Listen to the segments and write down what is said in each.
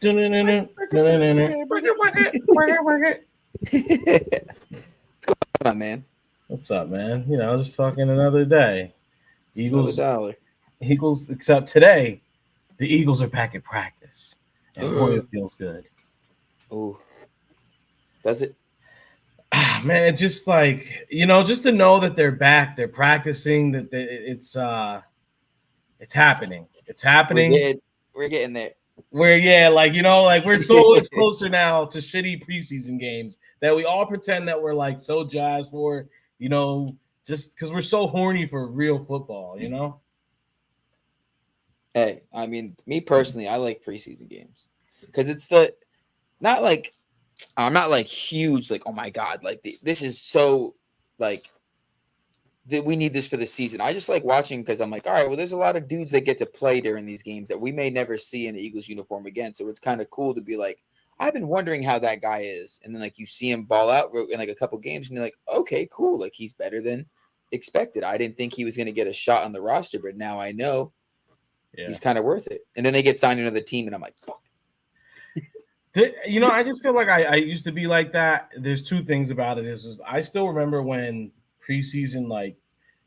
on, man? What's up, man? Just fucking another day. Another Eagles, dollar. Eagles. Except today, the Eagles are back at practice, and boy, it feels good. Oh, does it? Man, it's just like just to know that they're back, they're practicing, that it's happening. It's happening. We're getting there. We're so much closer now to shitty preseason games that we all pretend that we're like so jazzed for, just because we're so horny for real football. Hey, I mean, me personally, I like preseason games because it's not like I'm not like huge, like, oh my god, like this is so like that we need this for the season. I just like watching because I'm like, all right, well, there's a lot of dudes that get to play during these games that we may never see in the Eagles uniform again. So it's kind of cool to be like, I've been wondering how that guy is, and then like you see him ball out in like a couple games, and you're like, okay, cool, like he's better than expected. I didn't think he was going to get a shot on the roster, but now I know he's kind of worth it. And then they get signed to another team, and I'm like, fuck. I just feel like I used to be like that. There's two things about it. Is I still remember when preseason, like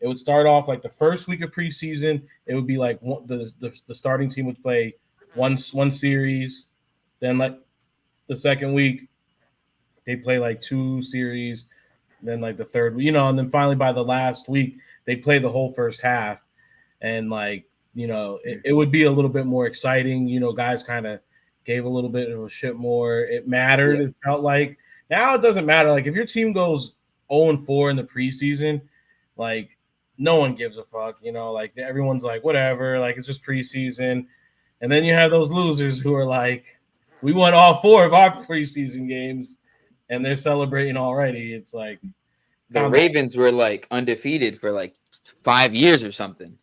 it would start off like the first week of preseason, it would be like the starting team would play one series, then like the second week they play like two series, then like the third, and then finally by the last week they play the whole first half, and like it would be a little bit more exciting. Guys kind of gave a little bit of a shit more. It mattered. Yeah. It felt like now it doesn't matter. Like if your team goes 0-4 in the preseason, like no one gives a fuck. Like everyone's like whatever. Like it's just preseason, and then you have those losers who are like, we won all 4 of our preseason games, and they're celebrating already. It's like the Ravens were like undefeated for like 5 years or something.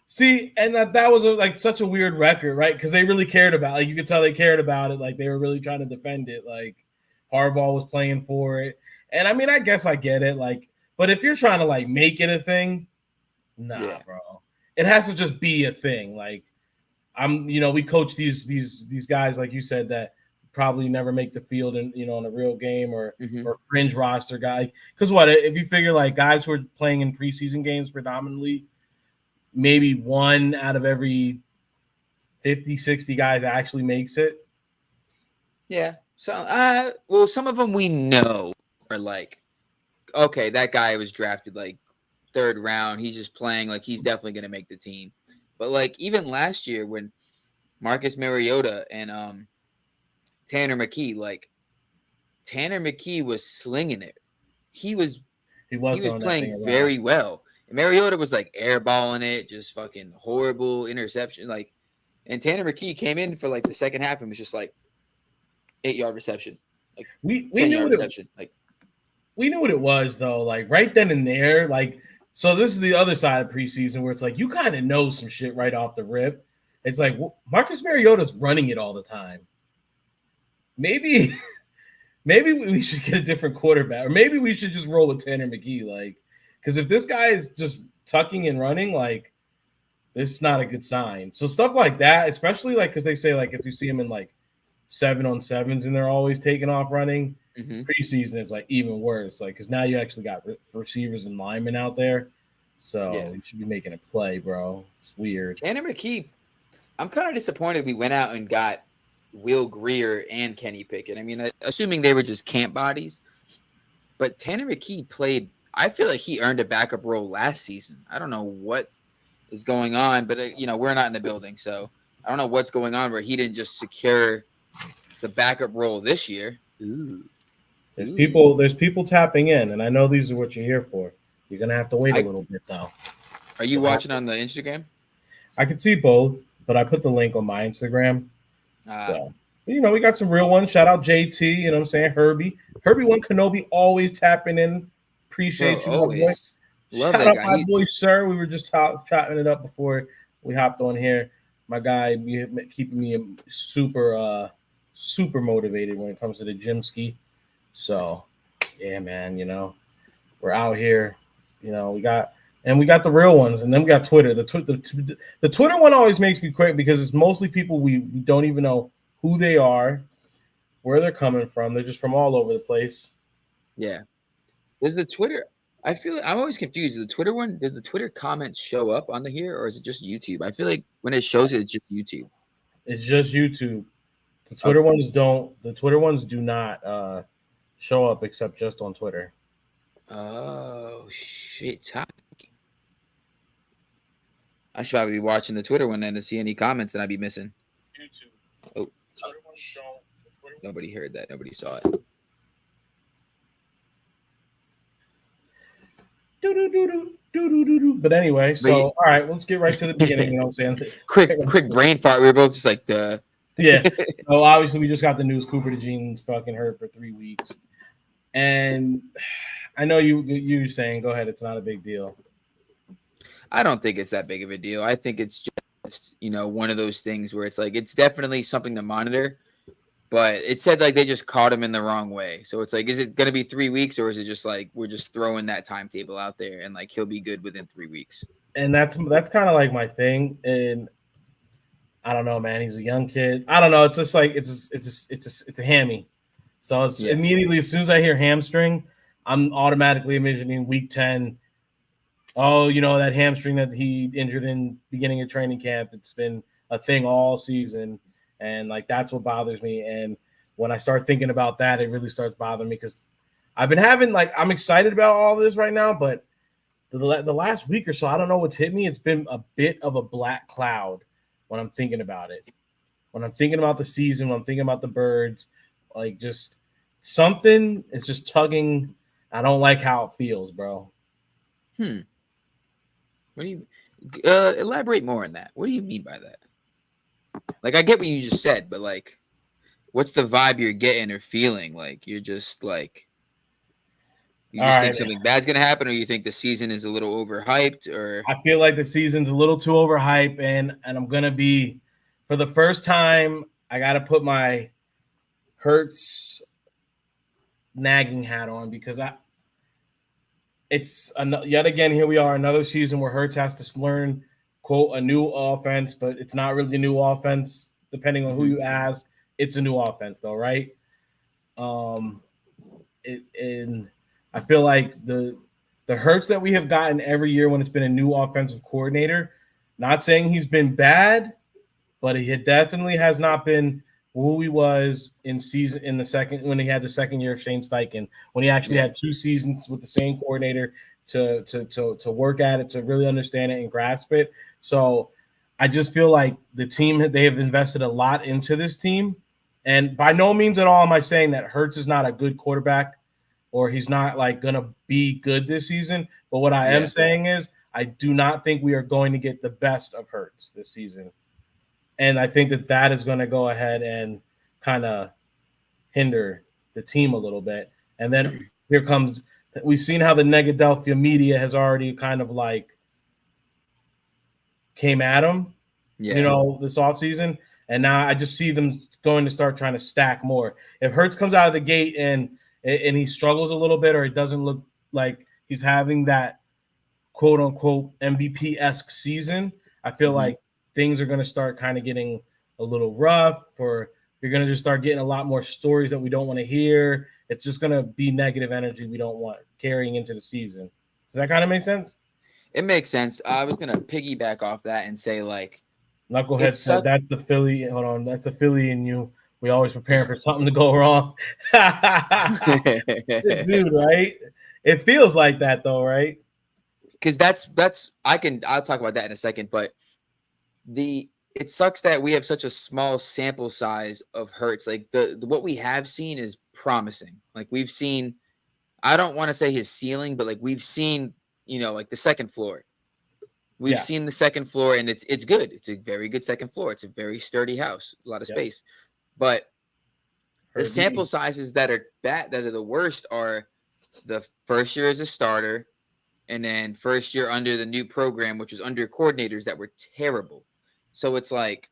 See, and that was like such a weird record, right? Because they really cared about it. Like you could tell they cared about it. Like they were really trying to defend it. Like Harbaugh was playing for it. And I mean, I guess I get it. Like, but if you're trying to like make it a thing, bro. It has to just be a thing. Like we coach these guys, like you said, that probably never make the field in in a real game or fringe roster guy. Because if you figure like guys who are playing in preseason games predominantly, maybe 1 out of every 50, 60 guys actually makes it. Yeah. So, well, some of them we know are like, okay, that guy was drafted like 3rd round. He's just playing like he's definitely going to make the team. But like even last year when Marcus Mariota and Tanner McKee, like Tanner McKee was slinging it. He was playing very well. And Mariota was like airballing it, just fucking horrible interception. Like, and Tanner McKee came in for like the second half and was just like 8-yard reception, like we 10-yard reception. Like we knew what it was though. Like right then and there, like so. This is the other side of preseason where it's like you kind of know some shit right off the rip. It's like Marcus Mariota's running it all the time. Maybe we should get a different quarterback, or maybe we should just roll with Tanner McKee, like. Because if this guy is just tucking and running, like, this is not a good sign. So stuff like that, especially like because they say like if you see him in like 7-on-7s and they're always taking off running, preseason is like even worse. Like because now you actually got receivers and linemen out there, so you should be making a play, bro. It's weird. Tanner McKee, I'm kind of disappointed we went out and got Will Grier and Kenny Pickett. I mean, assuming they were just camp bodies, but Tanner McKee played. I feel like he earned a backup role last season. I don't know what is going on, but we're not in the building, so I don't know what's going on where he didn't just secure the backup role this year. Ooh. There's people tapping in, and I know these are what you're here for. You're gonna have to wait a little bit though. Are you watching on the Instagram? I can see both, but I put the link on my Instagram. So we got some real ones. Shout out JT, you know what I'm saying? Herbie One Kenobi always tapping in. Appreciate you, always. My boy. Love Shout that out guy. my boy, sir. We were just chopping it up before we hopped on here. My guy keeping me super motivated when it comes to the gym ski. So, yeah, man, we're out here. We got the real ones, and then we got Twitter. The Twitter one always makes me quick because it's mostly people we don't even know who they are, where they're coming from. They're just from all over the place. Yeah. Does the Twitter? I feel I'm always confused. Does the Twitter comments show up on the here, or is it just YouTube? I feel like when it shows it, it's just YouTube. It's just YouTube. The Okay. Twitter ones don't. The Twitter ones do not show up except just on Twitter. Oh shit! I should probably be watching the Twitter one then to see any comments that I'd be missing. YouTube. Oh, nobody heard that. Nobody saw it. But anyway, so all right, let's get right to the beginning. You know what I'm saying? quick brain fart. We were both just like the. Yeah. So obviously, we just got the news. Cooper DeJean's fucking hurt for 3 weeks, and I know you saying, go ahead. It's not a big deal. I don't think it's that big of a deal. I think it's just one of those things where it's like it's definitely something to monitor. But it said like they just caught him in the wrong way. So it's like, is it going to be 3 weeks, or is it just like we're just throwing that timetable out there and like he'll be good within 3 weeks? And that's kind of like my thing. And I don't know, man. He's a young kid. I don't know. It's just like it's a hammy. So it's immediately as soon as I hear hamstring, I'm automatically imagining week 10. Oh, that hamstring that he injured in beginning of training camp. It's been a thing all season. And like that's what bothers me. And when I start thinking about that, it really starts bothering me because I've been having I'm excited about all this right now, but the last week or so, I don't know what's hit me. It's been a bit of a black cloud when I'm thinking about it. When I'm thinking about the season, when I'm thinking about the Birds, like just something is just tugging. I don't like how it feels, bro. What do you elaborate more on that? What do you mean by that? Like, I get what you just said, but like, what's the vibe you're getting or feeling? Like, you're just like, you just think something bad's gonna happen, or you think the season is a little overhyped, or I feel like the season's a little too overhyped, and I'm gonna be, for the first time, I gotta put my Hurts nagging hat on because yet again, here we are, another season where Hurts has to learn, quote, a new offense, but it's not really a new offense, depending on who you ask. It's a new offense, though, right? And I feel like the Hurts that we have gotten every year when it's been a new offensive coordinator, not saying he's been bad, but he definitely has not been who he was when he had the second year of Shane Steichen, when he actually had 2 seasons with the same coordinator to work at it, to really understand it and grasp it. So I just feel like the team, they have invested a lot into this team. And by no means at all am I saying that Hurts is not a good quarterback or he's not like going to be good this season. But what I am saying is I do not think we are going to get the best of Hurts this season. And I think that is going to go ahead and kind of hinder the team a little bit. And then here comes, we've seen how the Negadelphia media has already kind of like came at him, this offseason. And now I just see them going to start trying to stack more. If Hurts comes out of the gate and he struggles a little bit, or it doesn't look like he's having that quote unquote MVP-esque season, I feel like things are going to start kind of getting a little rough, or you're going to just start getting a lot more stories that we don't want to hear. It's just going to be negative energy we don't want carrying into the season. Does that kind of make sense? It makes sense. I was going to piggyback off that and say, like, Knucklehead said, that's the Philly. Hold on. That's the Philly in you. We always preparing for something to go wrong. Dude, right? It feels like that though, right? Because I'll talk about that in a second, but it sucks that we have such a small sample size of Hurts. Like what we have seen is promising. Like we've seen, I don't want to say his ceiling, but like we've seen, like the second floor. We've seen the second floor, and it's good. It's a very good second floor. It's a very sturdy house, a lot of space. But the sample sizes that are the worst are the first year as a starter, and then first year under the new program, which was under coordinators that were terrible. So it's like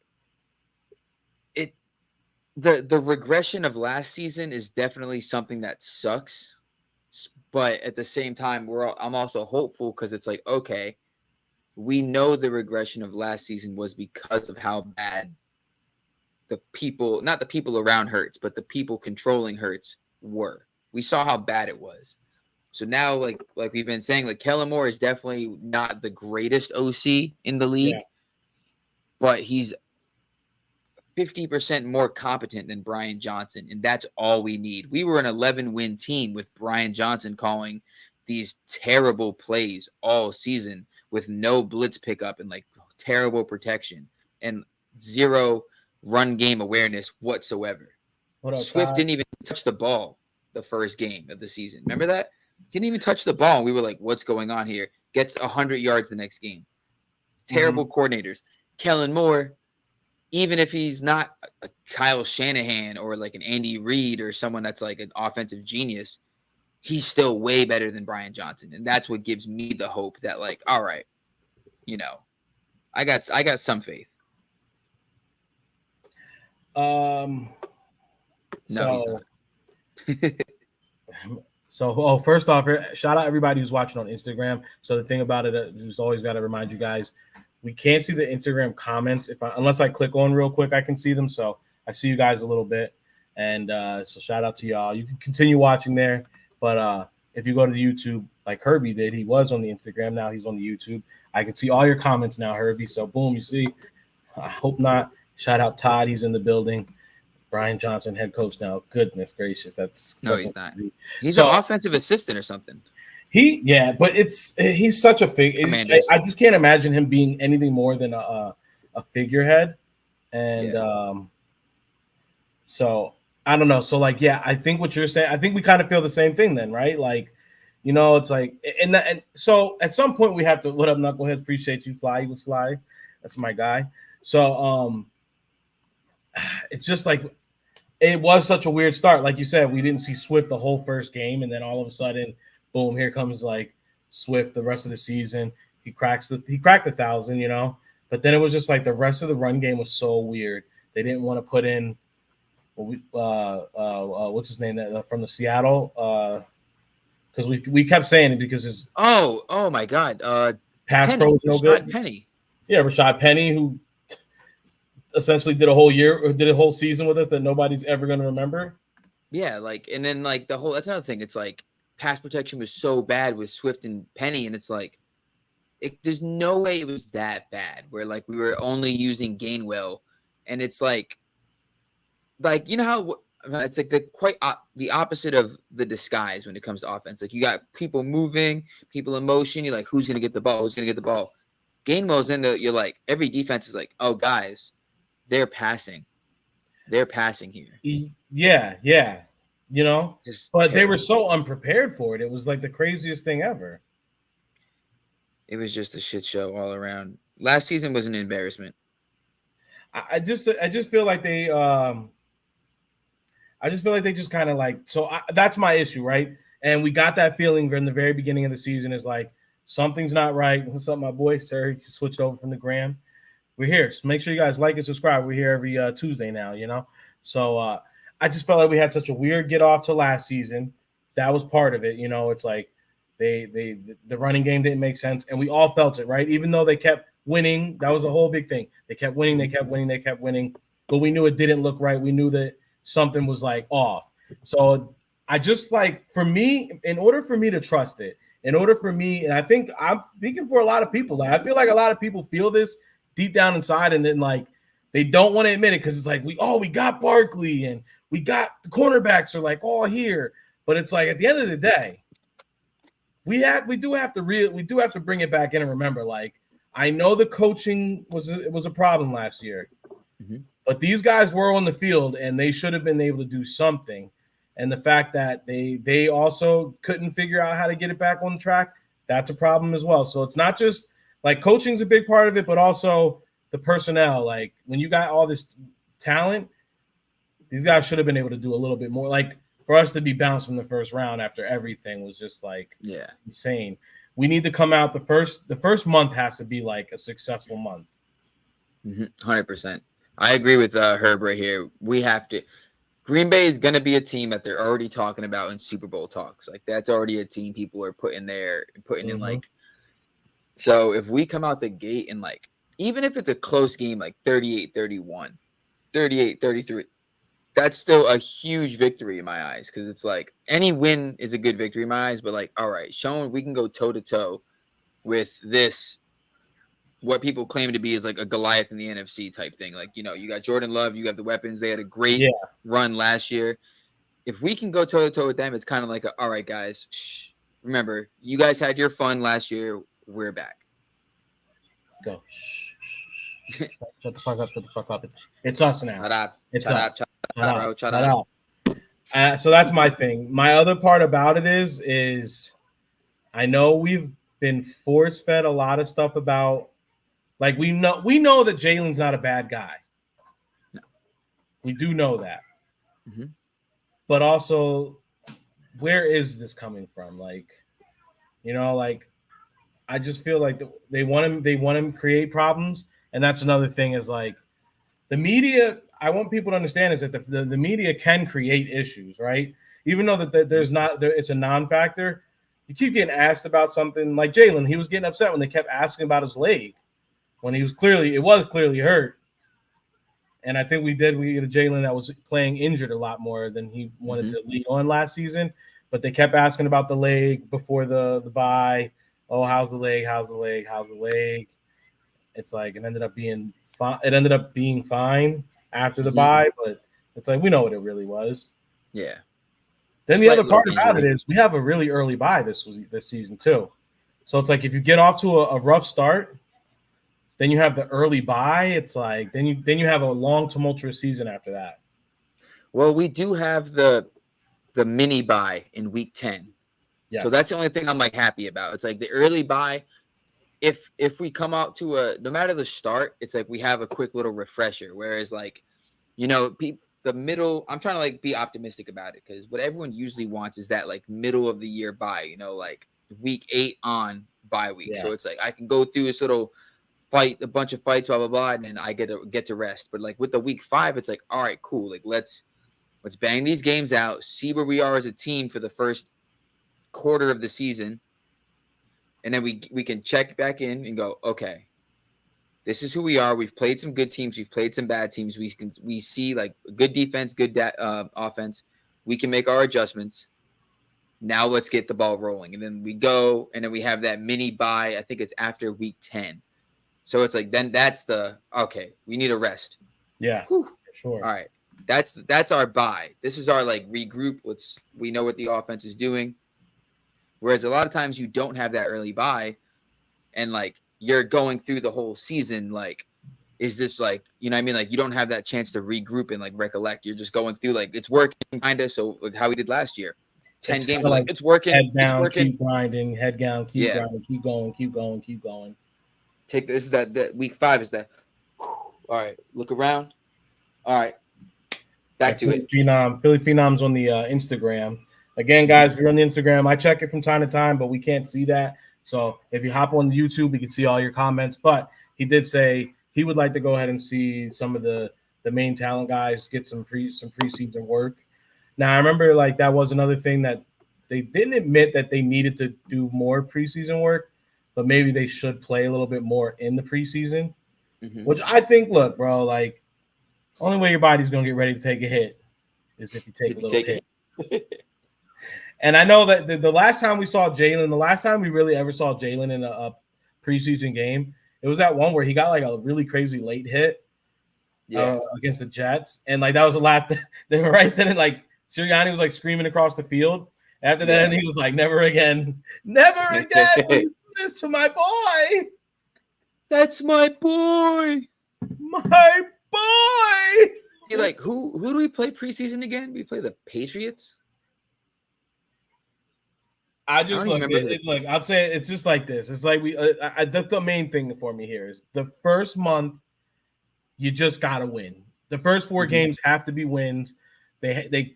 the regression of last season is definitely something that sucks. But at the same time, I'm also hopeful because it's like, okay, we know the regression of last season was because of how bad the people, not the people around Hurts, but the people controlling Hurts were. We saw how bad it was. So now, like we've been saying, like Kellen Moore is definitely not the greatest OC in the league, but he's 50% more competent than Brian Johnson, and that's all we need. We were an 11-win team with Brian Johnson calling these terrible plays all season with no blitz pickup and like terrible protection and zero run game awareness whatsoever. What up, Swift Todd? didn't even touch the ball the first game of the season. Remember that? Didn't even touch the ball. And we were like, what's going on here? Gets 100 yards the next game. Terrible coordinators. Kellen Moore, even if he's not a Kyle Shanahan or like an Andy Reid or someone that's like an offensive genius, he's still way better than Brian Johnson. And that's what gives me the hope that like, all right, you know, I got some faith. No, No, he's not. So, first off, shout out everybody who's watching on Instagram. So the thing about it, just always got to remind you guys, we can't see the Instagram comments unless I click on real quick. I can see them, so I see you guys a little bit, and so shout out to y'all. You can continue watching there, but if you go to the YouTube, like Herbie did, he was on the Instagram. Now he's on the YouTube. I can see all your comments now, Herbie. So boom, you see. I hope not. Shout out Todd, he's in the building. Brian Johnson, head coach now. Goodness gracious, that's No, he's not. crazy. He's an offensive assistant or something. But he's such a figure. I just can't imagine him being anything more than a figurehead. And so I don't know. So like, yeah, I think what you're saying, I think we kind of feel the same thing then, right? Like, you know, it's like, and so at some point we have to, what up, Knuckleheads? Appreciate you, Fly. Eagles Fly. That's my guy. So it's just like, it was such a weird start. Like you said, we didn't see Swift the whole first game, and then all of a sudden, boom, here comes like Swift the rest of the season. He cracked 1,000, you know. But then it was just like the rest of the run game was so weird. They didn't want to put in what's his name from the Seattle because we kept saying it because his oh my god, pass Penny, pro was no good. Penny. Yeah, Rashad Penny, who essentially did a whole year or did a whole season with us that nobody's ever going to remember. Yeah, like, and then like that's another thing. It's like pass protection was so bad with Swift and Penny, and it's like there's no way it was that bad where like we were only using Gainwell, and it's like you know how it's like the opposite of the disguise when it comes to offense. Like you got people moving, people in motion. You're like, who's gonna get the ball? Who's gonna get the ball? Gainwell's in the. You're like every defense is like, oh guys, they're passing here. Yeah. You know, but they were so unprepared for it. It was like the craziest thing ever. It was just a shit show all around. Last season was an embarrassment. I just feel like they just kind of like, so that's my issue, right? And we got that feeling from the very beginning of the season is like something's not right. What's up, my boy? Sir, you switched over from the gram. We're here. So make sure you guys like and subscribe. We're here every Tuesday now, you know? So I just felt like we had such a weird get off to last season. That was part of it. You know, it's like the running game didn't make sense. And we all felt it, right? Even though they kept winning, that was the whole big thing. They kept winning. But we knew it didn't look right. We knew that something was like off. So I just like, for me, in order for me to trust it, in order for me, and I think I'm speaking for a lot of people, like I feel like a lot of people feel this deep down inside, and then like they don't want to admit it because it's like we got Barkley and we got the cornerbacks are like all here, but it's like at the end of the day, we do have to bring it back in and remember, like I know the coaching was a problem last year, but these guys were on the field and they should have been able to do something, and the fact that they also couldn't figure out how to get it back on track, that's a problem as well. So it's not just like coaching's a big part of it, but also the personnel. Like when you got all this talent, these guys should have been able to do a little bit more. Like for us to be bounced in the first round after everything was just like insane. We need to come out the first month has to be like a successful month. 100%. I agree with Herb right here. We have to. Green Bay is going to be a team that they're already talking about in Super Bowl talks. Like that's already a team people are putting in like. So if we come out the gate and like, even if it's a close game, like 38-31, 38-33. That's still a huge victory in my eyes because it's like any win is a good victory in my eyes. But like, all right, showing we can go toe to toe with this, what people claim to be is like a Goliath in the NFC type thing. Like, you got Jordan Love, you have the weapons. They had a great run last year. If we can go toe to toe with them, it's kind of like, all right, guys, remember, you guys had your fun last year. We're back. Go. Shut the fuck up. Shut the fuck up. It's us now. Shut up. It's shut us. up. Shut up. So that's my thing. My other part about it is I know we've been force fed a lot of stuff about, like, we know that Jalen's not a bad guy. No. We do know that. Mm-hmm. But also, where is this coming from? Like, like, I just feel like they want him to create problems. And that's another thing is like the media, I want people to understand is that the media can create issues, right? Even though that it's a non-factor. You keep getting asked about something like Jalen. He was getting upset when they kept asking about his leg when it was clearly hurt. And I think we had a Jalen that was playing injured a lot more than he wanted to lead on last season. But they kept asking about the leg before the bye. Oh, how's the leg? How's the leg? How's the leg? It's like it ended up being fine. It ended up being fine after the bye, but it's like we know what it really was. Yeah. Then the other part about it is we have a really early bye this season too. So it's like if you get off to a rough start, then you have the early bye. It's like then you have a long tumultuous season after that. Well, we do have the mini bye in week 10. Yes. So that's the only thing I'm like happy about. It's like the early bye. If we come out to no matter the start, it's like we have a quick little refresher. Whereas like, the middle, I'm trying to like be optimistic about it because what everyone usually wants is that like middle of the year bye, like week 8 on bye week. Yeah. So it's like I can go through this little fight, a bunch of fights, blah blah blah, and then I get to rest. But like with the week 5, it's like, all right, cool. Like let's bang these games out, see where we are as a team for the first quarter of the season, and then we can check back in and go, okay, this is who we are. We've played some good teams, we've played some bad teams. We see like good defense, good offense. We can make our adjustments. Now let's get the ball rolling, and then we go, and then we have that mini bye. I think it's after week 10. So it's like then that's okay. We need a rest. Yeah, sure. All right, that's our bye. This is our like regroup. We know what the offense is doing. Whereas a lot of times you don't have that early bye, and like you're going through the whole season. Like, is this like, what I mean? Like you don't have that chance to regroup and like recollect. You're just going through like it's working kind of. So like how we did last year, 10 games. Like it's working. Head down, it's working. Keep grinding. Head down, keep grinding. Keep going. Keep going. Keep going. Take this is that week 5 is that. All right, look around. All right, back to it. Philly Phenoms on the Instagram. Again, guys, if you're on the Instagram, I check it from time to time, but we can't see that. So if you hop on YouTube, we can see all your comments. But he did say he would like to go ahead and see some of the main talent guys get some preseason work. Now, I remember like that was another thing that they didn't admit that they needed to do more preseason work, but maybe they should play a little bit more in the preseason, which I think, look, bro, like only way your body's going to get ready to take a hit is if you take a little hit. And I know that the last time we saw Jalen, the last time we really ever saw Jalen in a preseason game, it was that one where he got like a really crazy late hit against the Jets. And like that was the last they were right then, and like Sirianni was like screaming across the field. After that, and he was like, never again. Never again. Do this to my boy. That's my boy. My boy. See, like who do we play preseason again? We play the Patriots. I just look. I'd say it's just like this. It's like that's the main thing for me here is the first month. You just gotta win. The first 4 games have to be wins. They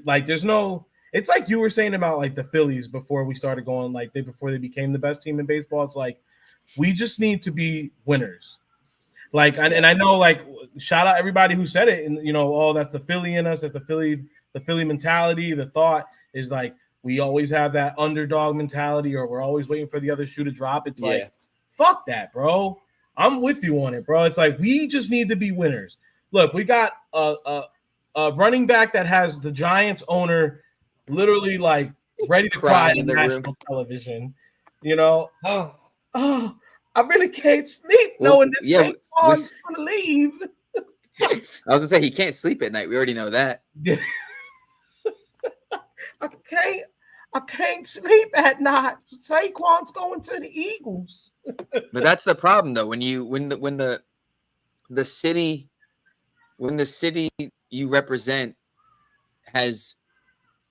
like. There's no. It's like you were saying about like the Phillies before we started going before they became the best team in baseball. It's like we just need to be winners. Like and I know like shout out everybody who said it and that's the Philly in us. That's the Philly mentality. The thought is like. We always have that underdog mentality or we're always waiting for the other shoe to drop. It's like, fuck that, bro. I'm with you on it, bro. It's like we just need to be winners. look, we got a running back that has the Giants owner literally like ready to cry Crying on in the national room. television. You know, Oh, oh, I really can't sleep well, knowing that yeah. Saquon's gonna leave. I was gonna say he can't sleep at night. We already know that. I can't sleep at night. Saquon's going to the Eagles. But that's the problem, though. When the city you represent has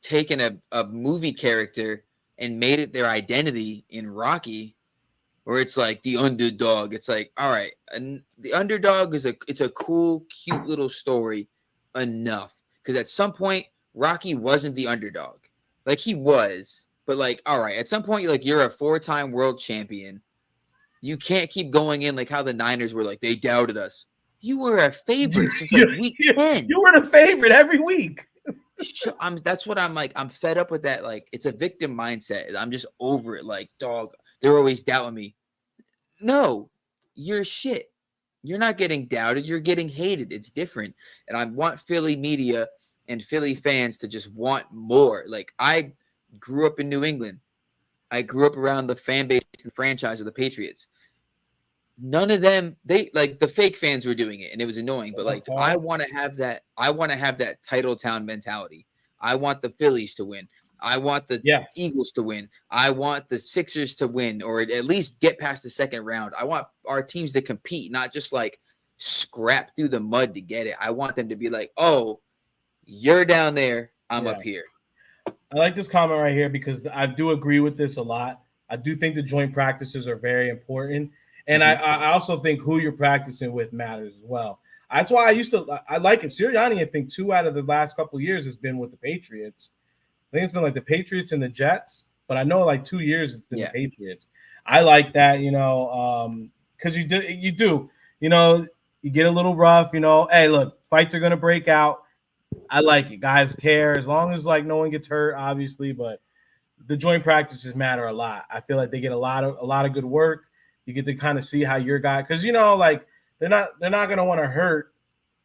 taken a movie character and made it their identity in Rocky, where it's like the underdog. It's like, all right, and the underdog it's a cool, cute little story enough. Because at some point, Rocky wasn't the underdog. Like he was, but like, all right, at some point, like you're a 4-time world champion. You can't keep going in like how the Niners were like, they doubted us. You were a favorite since like week 10. You were the favorite every week. That's what I'm like. I'm fed up with that. Like, it's a victim mindset. I'm just over it. Like, dog, they're always doubting me. No, you're shit. You're not getting doubted. You're getting hated. It's different. And I want Philly media and Philly fans to just want more. Like, I grew up in New England. I grew up around the fan base and franchise of the Patriots. None of them, they like the fake fans were doing it and it was annoying. But like, I want to have that. I want to have that title town mentality. I want the Phillies to win. I want the Eagles to win. I want the Sixers to win or at least get past the second round. I want our teams to compete, not just like scrap through the mud to get it. I want them to be like, oh, you're down there. I'm up here. I like this comment right here because I do agree with this a lot. I do think the joint practices are very important. And I also think who you're practicing with matters as well. That's why I like it. Sirianni, I think 2 out of the last couple of years has been with the Patriots. I think it's been like the Patriots and the Jets, but I know like 2 years it's been the Patriots. I like that, because you do, you get a little rough, hey, look, fights are going to break out. I like it. Guys care as long as like no one gets hurt, obviously, but the joint practices matter a lot. I feel like they get a lot of good work. You get to kind of see how your guy, because like they're not gonna want to hurt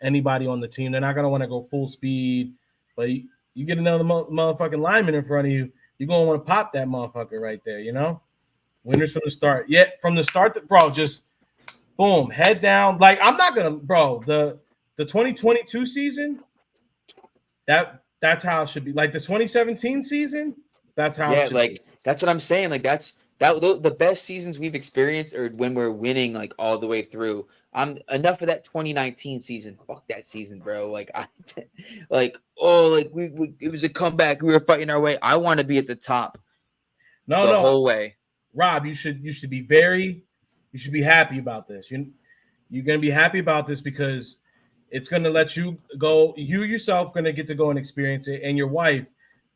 anybody on the team. They're not gonna want to go full speed, but you get another motherfucking lineman in front of you, you're gonna want to pop that motherfucker right there. Winners from the start. Yeah, from the start, bro. Just boom, head down. Like I'm not gonna, bro. The 2022 season, that's how it should be. Like the 2017 season, that's how. Yeah, like that's what I'm saying. Like that's. The best seasons we've experienced are when we're winning like all the way through. I'm enough of that 2019 season. Fuck that season, bro. Like it was a comeback. We were fighting our way. I want to be at the top. The whole way. Rob, you should be happy about this. You're gonna be happy about this because it's gonna let you go. You yourself gonna get to go and experience it, and your wife,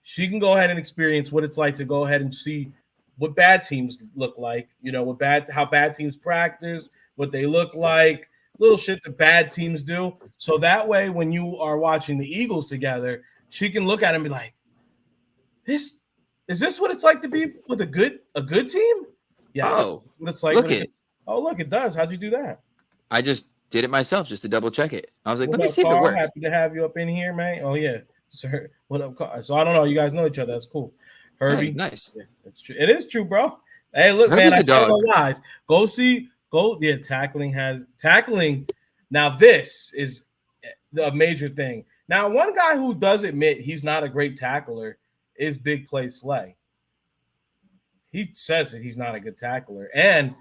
she can go ahead and experience what it's like to go ahead and see what bad teams look like, how bad teams practice, what they look like, little shit that bad teams do. So that way, when you are watching the Eagles together, she can look at it and be like, is this what it's like to be with a good team? Yeah. Oh, what it's like. Look, it does. How'd you do that? I just did it myself just to double check it. I was like, let me see if it works. Happy to have you up in here, man. Oh yeah. Sir, what up, Carl? So I don't know. You guys know each other. That's cool. Herbie, nice. Yeah, that's true. It is true, bro. Hey, look, Herbie's man, I tell no lies. Yeah, tackling. Now, this is a major thing. Now, one guy who does admit he's not a great tackler is Big Play Slay. He says that he's not a good tackler. And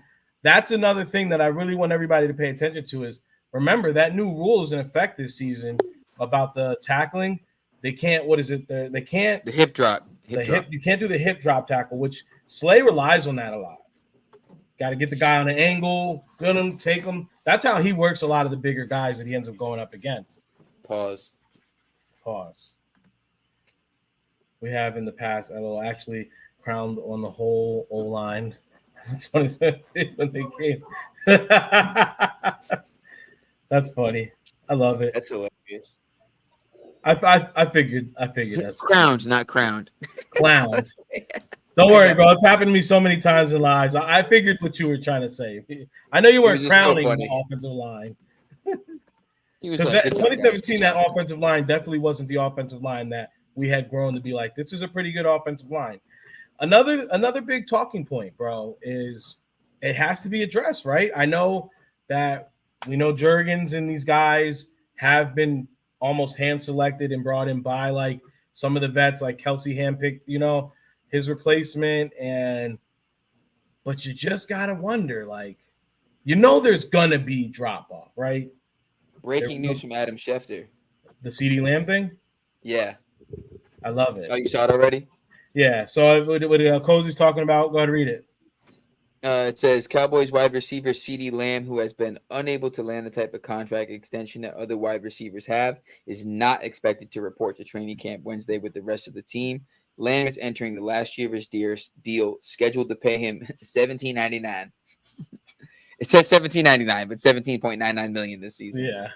that's another thing that I really want everybody to pay attention to is remember that new rule is in effect this season about the tackling. They can't, they can't. The hip drop. You can't do the hip drop tackle, which Slay relies on that a lot. Got to get the guy on an angle, good him, take him. That's how he works a lot of the bigger guys that he ends up going up against. Pause. We have in the past, LO actually crowned on the whole O-line. 2017 when they came. That's funny. I love it. That's hilarious. I figured that's crowned, funny. Not crowned. Clowned. Don't worry, bro. It's happened to me so many times in lives. I figured what you were trying to say. I know you weren't crowning the offensive line. He was Because like, that good job, guys. 2017, Good that job. offensive line definitely wasn't the offensive line that we had grown to be like, this is a pretty good offensive line. Another big talking point, bro, is it has to be addressed, right? I know that we know Jurgens and these guys have been almost hand selected and brought in by like some of the vets, like Kelsey handpicked, his replacement, but you just gotta wonder, like, there's gonna be drop off, right? Breaking news from Adam Schefter. The CeeDee Lamb thing. Yeah. I love it. Oh, you saw it already? Yeah. So what Cozy's talking about, go ahead and read it. It says Cowboys wide receiver CeeDee Lamb, who has been unable to land the type of contract extension that other wide receivers have, is not expected to report to training camp Wednesday with the rest of the team. Lamb is entering the last year of his deal, scheduled to pay him $17.99. It says $17.99, but $17.99 million this season. Yeah.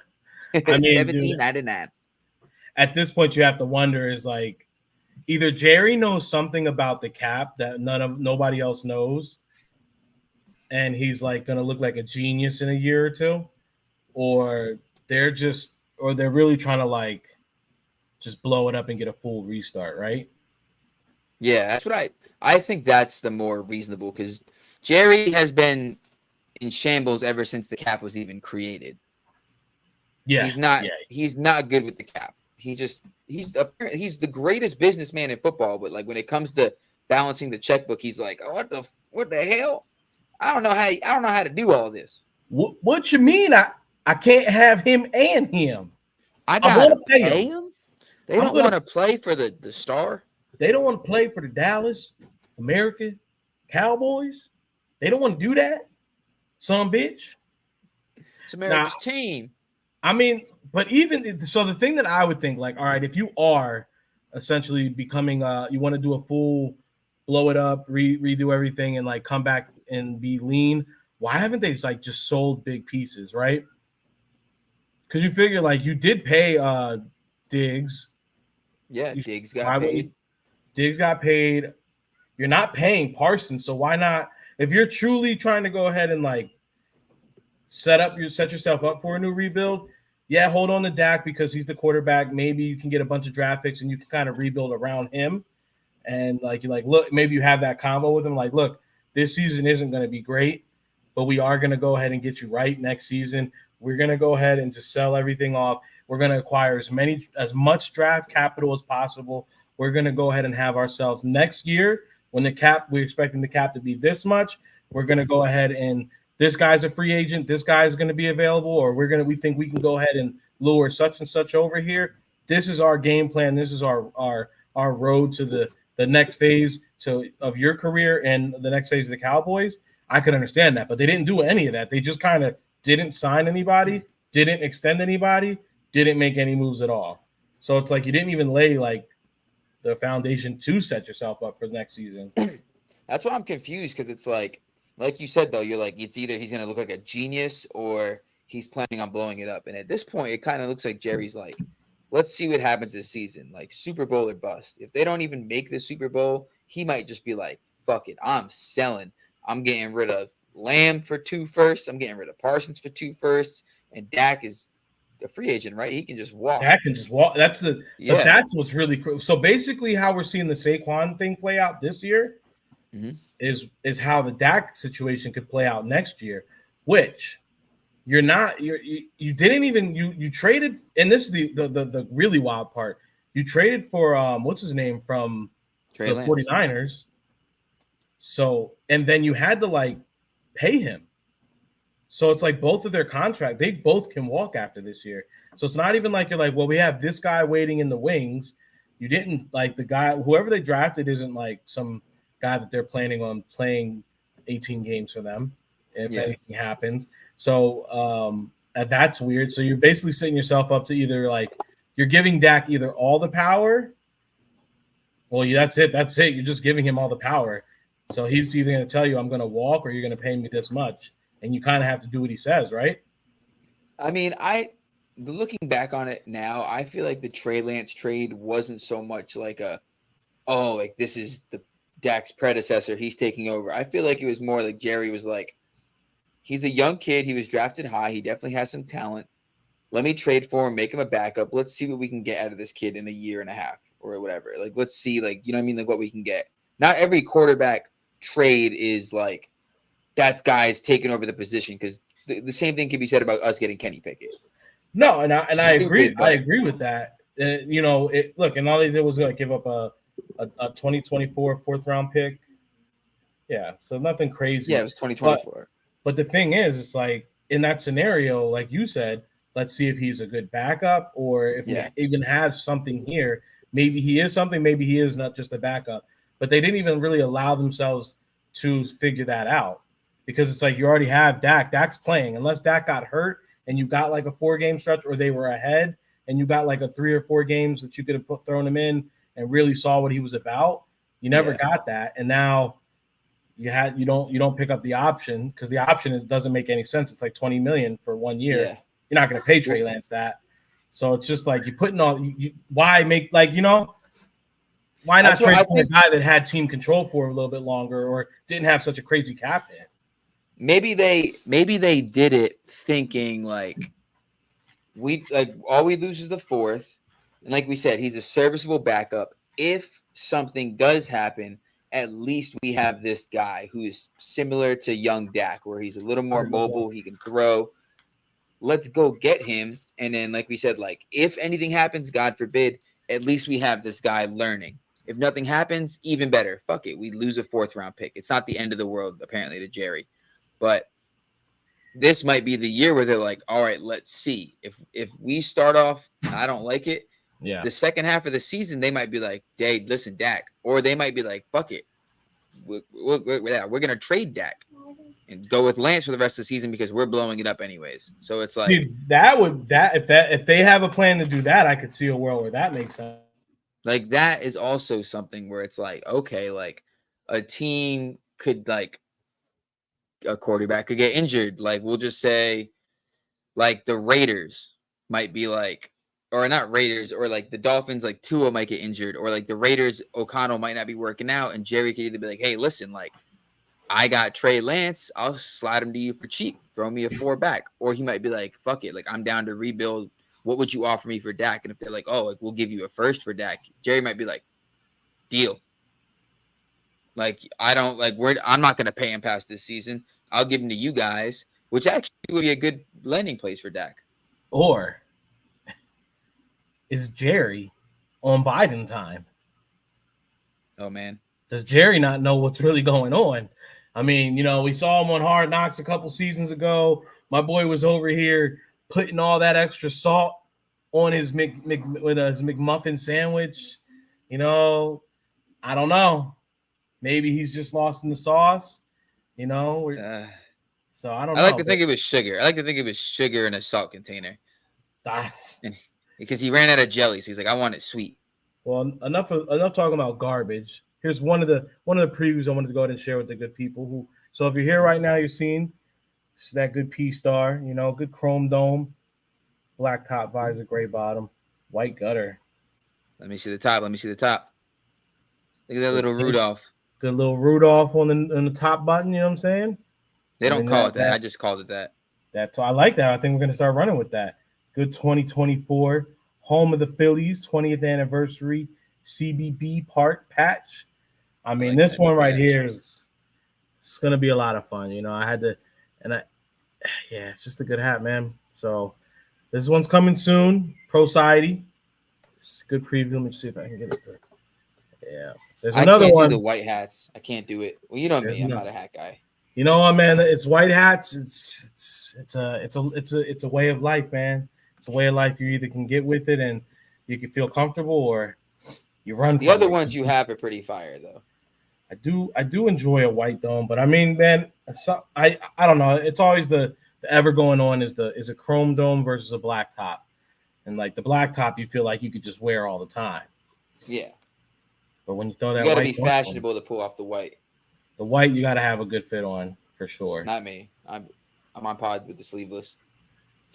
I mean, $17.99. At this point, you have to wonder is like either Jerry knows something about the cap that nobody else knows, and he's like going to look like a genius in a year or two, or they're really trying to like just blow it up and get a full restart, right? Yeah, that's what I think that's the more reasonable, because Jerry has been in shambles ever since the cap was even created. Yeah, he's not good with the cap. He's the greatest businessman in football, but like when it comes to balancing the checkbook, he's like, oh, what the hell? I don't know how to do all this. What you mean? I can't have him and him. I want to pay him. They don't want to play for the star. They don't want to play for the Dallas American Cowboys. They don't want to do that. Some bitch. It's America's team. I mean, but even so, the thing that I would think, like, all right, if you are essentially becoming, you want to do a full blow it up, redo everything, and like come back and be lean, why haven't they just sold big pieces, right? Because you figure like you did pay Diggs. Yeah, Diggs got paid. Diggs got paid. You're not paying Parsons, so why not? If you're truly trying to go ahead and like set yourself up for a new rebuild, yeah, hold on to Dak because he's the quarterback. Maybe you can get a bunch of draft picks and you can kind of rebuild around him. And like you're like, look, maybe you have that combo with him. Like, look, this season isn't going to be great, but we are going to go ahead and get you right next season. We're going to go ahead and just sell everything off. We're going to acquire as much draft capital as possible. We're going to go ahead and have ourselves next year when we're expecting the cap to be this much. We're going to go ahead and this guy's a free agent. This guy is going to be available, or we think we can go ahead and lure such and such over here. This is our game plan. This is our road to the next phase of your career and the next phase of the Cowboys. I could understand that, but they didn't do any of that. They just kind of didn't sign anybody, didn't extend anybody, didn't make any moves at all. So it's like you didn't even lay like the foundation to set yourself up for the next season. That's why I'm confused, because it's like you said, though, you're like, it's either he's going to look like a genius or he's planning on blowing it up. And at this point, it kind of looks like Jerry's like, let's see what happens this season. Like Super Bowl or bust. If they don't even make the Super Bowl, he might just be like, fuck it, I'm selling. I'm getting rid of Lamb for 2 firsts. I'm getting rid of Parsons for 2 firsts. And Dak is a free agent, right? He can just walk. Dak can just walk. But that's what's really cool. So basically how we're seeing the Saquon thing play out this year is how the Dak situation could play out next year, which you didn't even you traded, and this is the really wild part. You traded for what's his name from Trey the Lance. 49ers. So, and then you had to like pay him. So it's like both of their contract, they both can walk after this year. So it's not even like you're like, well, we have this guy waiting in the wings. You didn't like the guy, whoever they drafted isn't like some guy that they're planning on playing 18 games for them if anything happens. So that's weird. So you're basically setting yourself up to either like you're giving Dak either all the power. Well, that's it. You're just giving him all the power. So he's either going to tell you I'm going to walk or you're going to pay me this much. And you kind of have to do what he says, right? I mean, looking back on it now, I feel like the Trey Lance trade wasn't so much like this is the Dak's predecessor. He's taking over. I feel like it was more like Jerry was like, he's a young kid. He was drafted high. He definitely has some talent. let me trade for him, make him a backup. Let's see what we can get out of this kid in a year and a half or whatever. Like, let's see, like, you know what I mean? Like, what we can get. Not every quarterback trade is like that guy's taking over the position, because the same thing can be said about us getting Kenny Pickett. No, and I agree. Stupid, I but- agree with that. You know, look, and all they did was like give up a 2024 fourth round pick. Yeah, so nothing crazy. Yeah, it was 2024. But the thing is, it's like in that scenario, like you said, let's see if he's a good backup or if we even have something here. Maybe he is something, maybe he is not just a backup. But they didn't even really allow themselves to figure that out, because it's like you already have Dak. Dak's playing. Unless Dak got hurt and you got like a 4-game stretch, or they were ahead and you got like a 3 or 4 games that you could have thrown him in and really saw what he was about. You never got that. And now you don't pick up the option, because the option doesn't make any sense. It's like $20 million for 1 year. Yeah. You're not going to pay Trey Lance that. So it's just like you're putting all why make, like, you know, why not trade for a guy that had team control for a little bit longer or didn't have such a crazy cap hit? Maybe they did it thinking like all we lose is the 4th, and like we said, he's a serviceable backup. If something does happen, at least we have this guy who is similar to young Dak, where he's a little more mobile, he can throw. Let's go get him, and then like we said, like if anything happens, God forbid, at least we have this guy learning. If nothing happens, even better. Fuck it, we lose a 4th round pick. It's not the end of the world, apparently, to Jerry. But this might be the year where they're like, all right, let's see. If we start off, I don't like it. Yeah. The second half of the season, they might be like, hey, listen, Dak. Or they might be like, fuck it. We're going to trade Dak and go with Lance for the rest of the season because we're blowing it up anyways. So it's like, dude, if they have a plan to do that, I could see a world where that makes sense. Like that is also something where it's like, okay, like a team could, like, a quarterback could get injured. Like we'll just say like the Raiders might be like, or not Raiders, or like the Dolphins, like Tua might get injured, or like the Raiders, O'Connell might not be working out, and Jerry could either be like, hey, listen, like I got Trey Lance, I'll slide him to you for cheap, throw me a 4 back. Or he might be like, fuck it, like I'm down to rebuild. What would you offer me for Dak? And if they're like, oh, like we'll give you a 1st for Dak, Jerry might be like, deal. Like I'm not gonna pay him past this season. I'll give him to you guys, which actually would be a good landing place for Dak. Or is Jerry on Biden time? Oh man, does Jerry not know what's really going on? I mean, you know, we saw him on Hard Knocks a couple seasons ago. My boy was over here putting all that extra salt on his his McMuffin sandwich. You know, I don't know. Maybe he's just lost in the sauce. You know, so I don't know. I like to think it was sugar. I like to think it was sugar in a salt container. Because he ran out of jelly, so he's like, I want it sweet. Well, enough talking about garbage. Here's one of the previews I wanted to go ahead and share with the good people. So if you're here right now, you're seeing that good P-Star, you know, good chrome dome, black top visor, gray bottom, white gutter. Let me see the top. Look at that little Rudolph. Good little Rudolph on the top button. You know what I'm saying? They don't call it that. I just called it that. I like that. I think we're gonna start running with that. Good 2024 home of the Phillies 20th anniversary CBB Park patch. I mean, this one right here it's gonna be a lot of fun. You know, it's just a good hat, man. So this one's coming soon. Pro Society. It's a good preview. Let me see if I can get it. Yeah. There's another one. I can't do the white hats. I can't do it. Well, you know me. I'm not a hat guy. You know what, man? It's white hats. It's a way of life, man. It's a way of life. You either can get with it and you can feel comfortable, or you run. The other ones you have are pretty fire, though. I do enjoy a white dome, but I mean, man, I don't know. It's always the ever going on is a chrome dome versus a black top, and like the black top, you feel like you could just wear all the time. Yeah. But when you throw that, you gotta be fashionable to pull off the white. The white, you gotta have a good fit on for sure. Not me. I'm on pod with the sleeveless.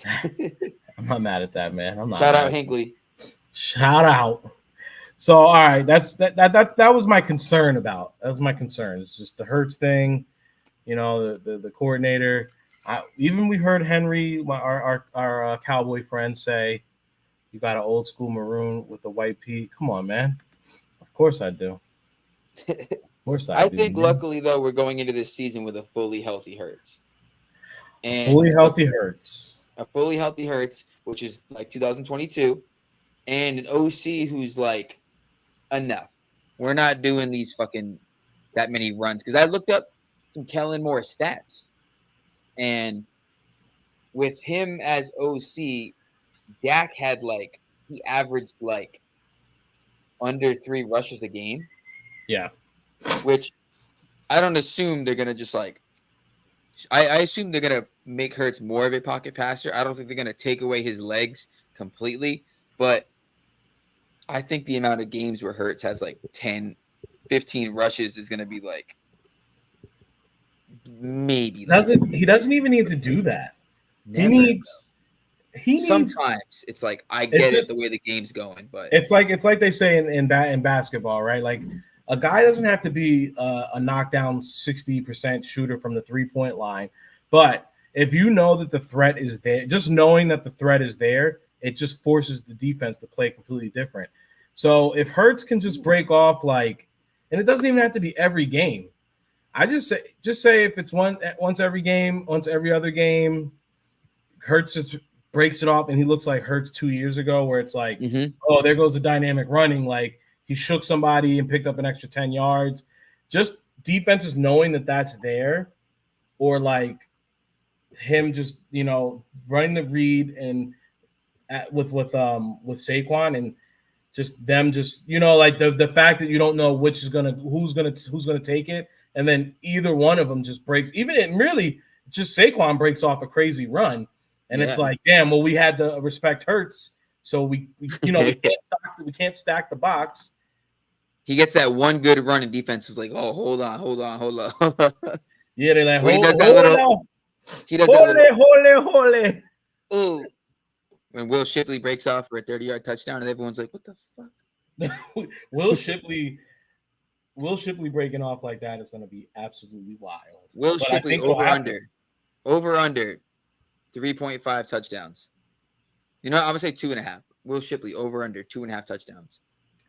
I'm not mad at that, man. I'm not. Shout out Hinckley. Shout out. So all right, that was my concern about. That was my concern. It's just the Hurts thing, you know, the coordinator. Even we heard Henry, our cowboy friend, say, "You got an old school maroon with a white P." Come on, man. Of course I do. Of course I I do, think man. luckily though we're going into this season with a fully healthy Hurts A and fully healthy Hurts. a fully healthy Hurts, which is like 2022, and an OC who's like enough. We're not doing these fucking that many runs because I looked up some Kellen Moore stats, and with him as OC, Dak had like he averaged like under 3 rushes a game, Yeah. which I don't assume they're gonna just like. I assume they're gonna make Hurts more of a pocket passer. I don't think they're gonna take away his legs completely, but I think the amount of games where Hurts has like 10, 15 rushes is gonna be like maybe like He doesn't even need to do that. He never. needs he needs Sometimes it's like I it's get it the just way the game's going, but it's like they say in basketball, right? Like a guy doesn't have to be a knockdown 60% shooter from the 3-point line, but if you know that the threat is there, just knowing that the threat is there, it just forces the defense to play completely different. So if Hurts can just break off like, and it doesn't even have to be every game. I just say if it's once every game, once every other game, Hurts just breaks it off and he looks like Hurts 2 years ago, where it's like, oh, there goes the dynamic running. Like he shook somebody and picked up an extra 10 yards. Just defenses knowing that that's there, or like him just, running the read and with Saquon, and just them just, like the fact that you don't know who's gonna take it, and then either one of them just breaks, even it really just Saquon breaks off a crazy run, and it's yeah. like, damn, well, we had to respect Hurts, so we can't stack the box. He gets that one good run and defense is like, oh, hold on. Yeah, they're like, When he hold does that little, on, he does that little, hold. ooh, when Will Shipley breaks off for a 30-yard touchdown, and everyone's like, what the fuck? Will Shipley breaking off like that is going to be absolutely wild. Will But Shipley I think over under 3.5 touchdowns. I'm gonna say 2.5. Will Shipley over under 2.5 touchdowns.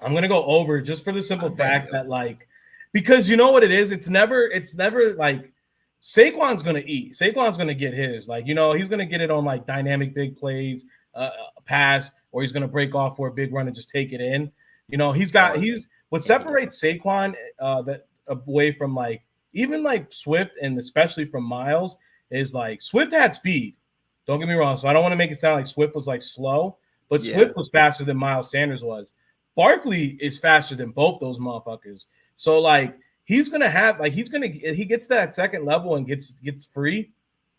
I'm gonna go over just for the simple fact that, like, because you know what it is. It's never like Saquon's gonna eat. Saquon's gonna get his. Like, he's gonna get it on like dynamic big plays, pass, or he's gonna break off for a big run and just take it in. He's what separates Saquon that away from like even like Swift, and especially from Miles, is like Swift had speed. Don't get me wrong. So I don't want to make it sound like Swift was like slow, but Swift was faster than Miles Sanders was. Barkley is faster than both those motherfuckers. So like he gets that second level and gets free.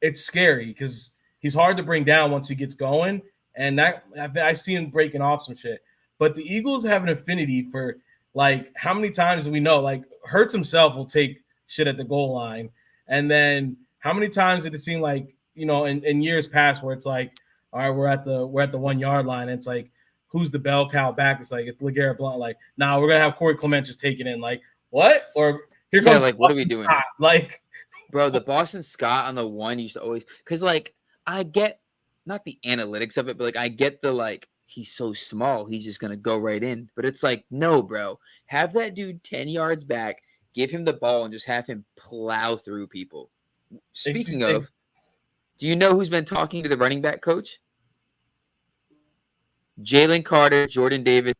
It's scary because he's hard to bring down once he gets going. And that I see him breaking off some shit. But the Eagles have an affinity for, like, how many times do we know? Like Hurts himself will take shit at the goal line. And then how many times did it seem like, in years past where it's like, all right, we're at the 1 yard line. And it's like, who's the bell cow back? It's like, it's LeGarrette Blount. Like, nah, we're gonna have Corey Clement just take it in. Like, what? Or here comes like, what are we doing? Scott. Like, bro, the Boston Scott on the one used to always, because like I get not the analytics of it, but like I get the like he's so small, he's just gonna go right in. But it's like, no, bro, have that dude 10 yards back, give him the ball, and just have him plow through people. Speaking of, do you know who's been talking to the running back coach? Jalen Carter, Jordan Davis,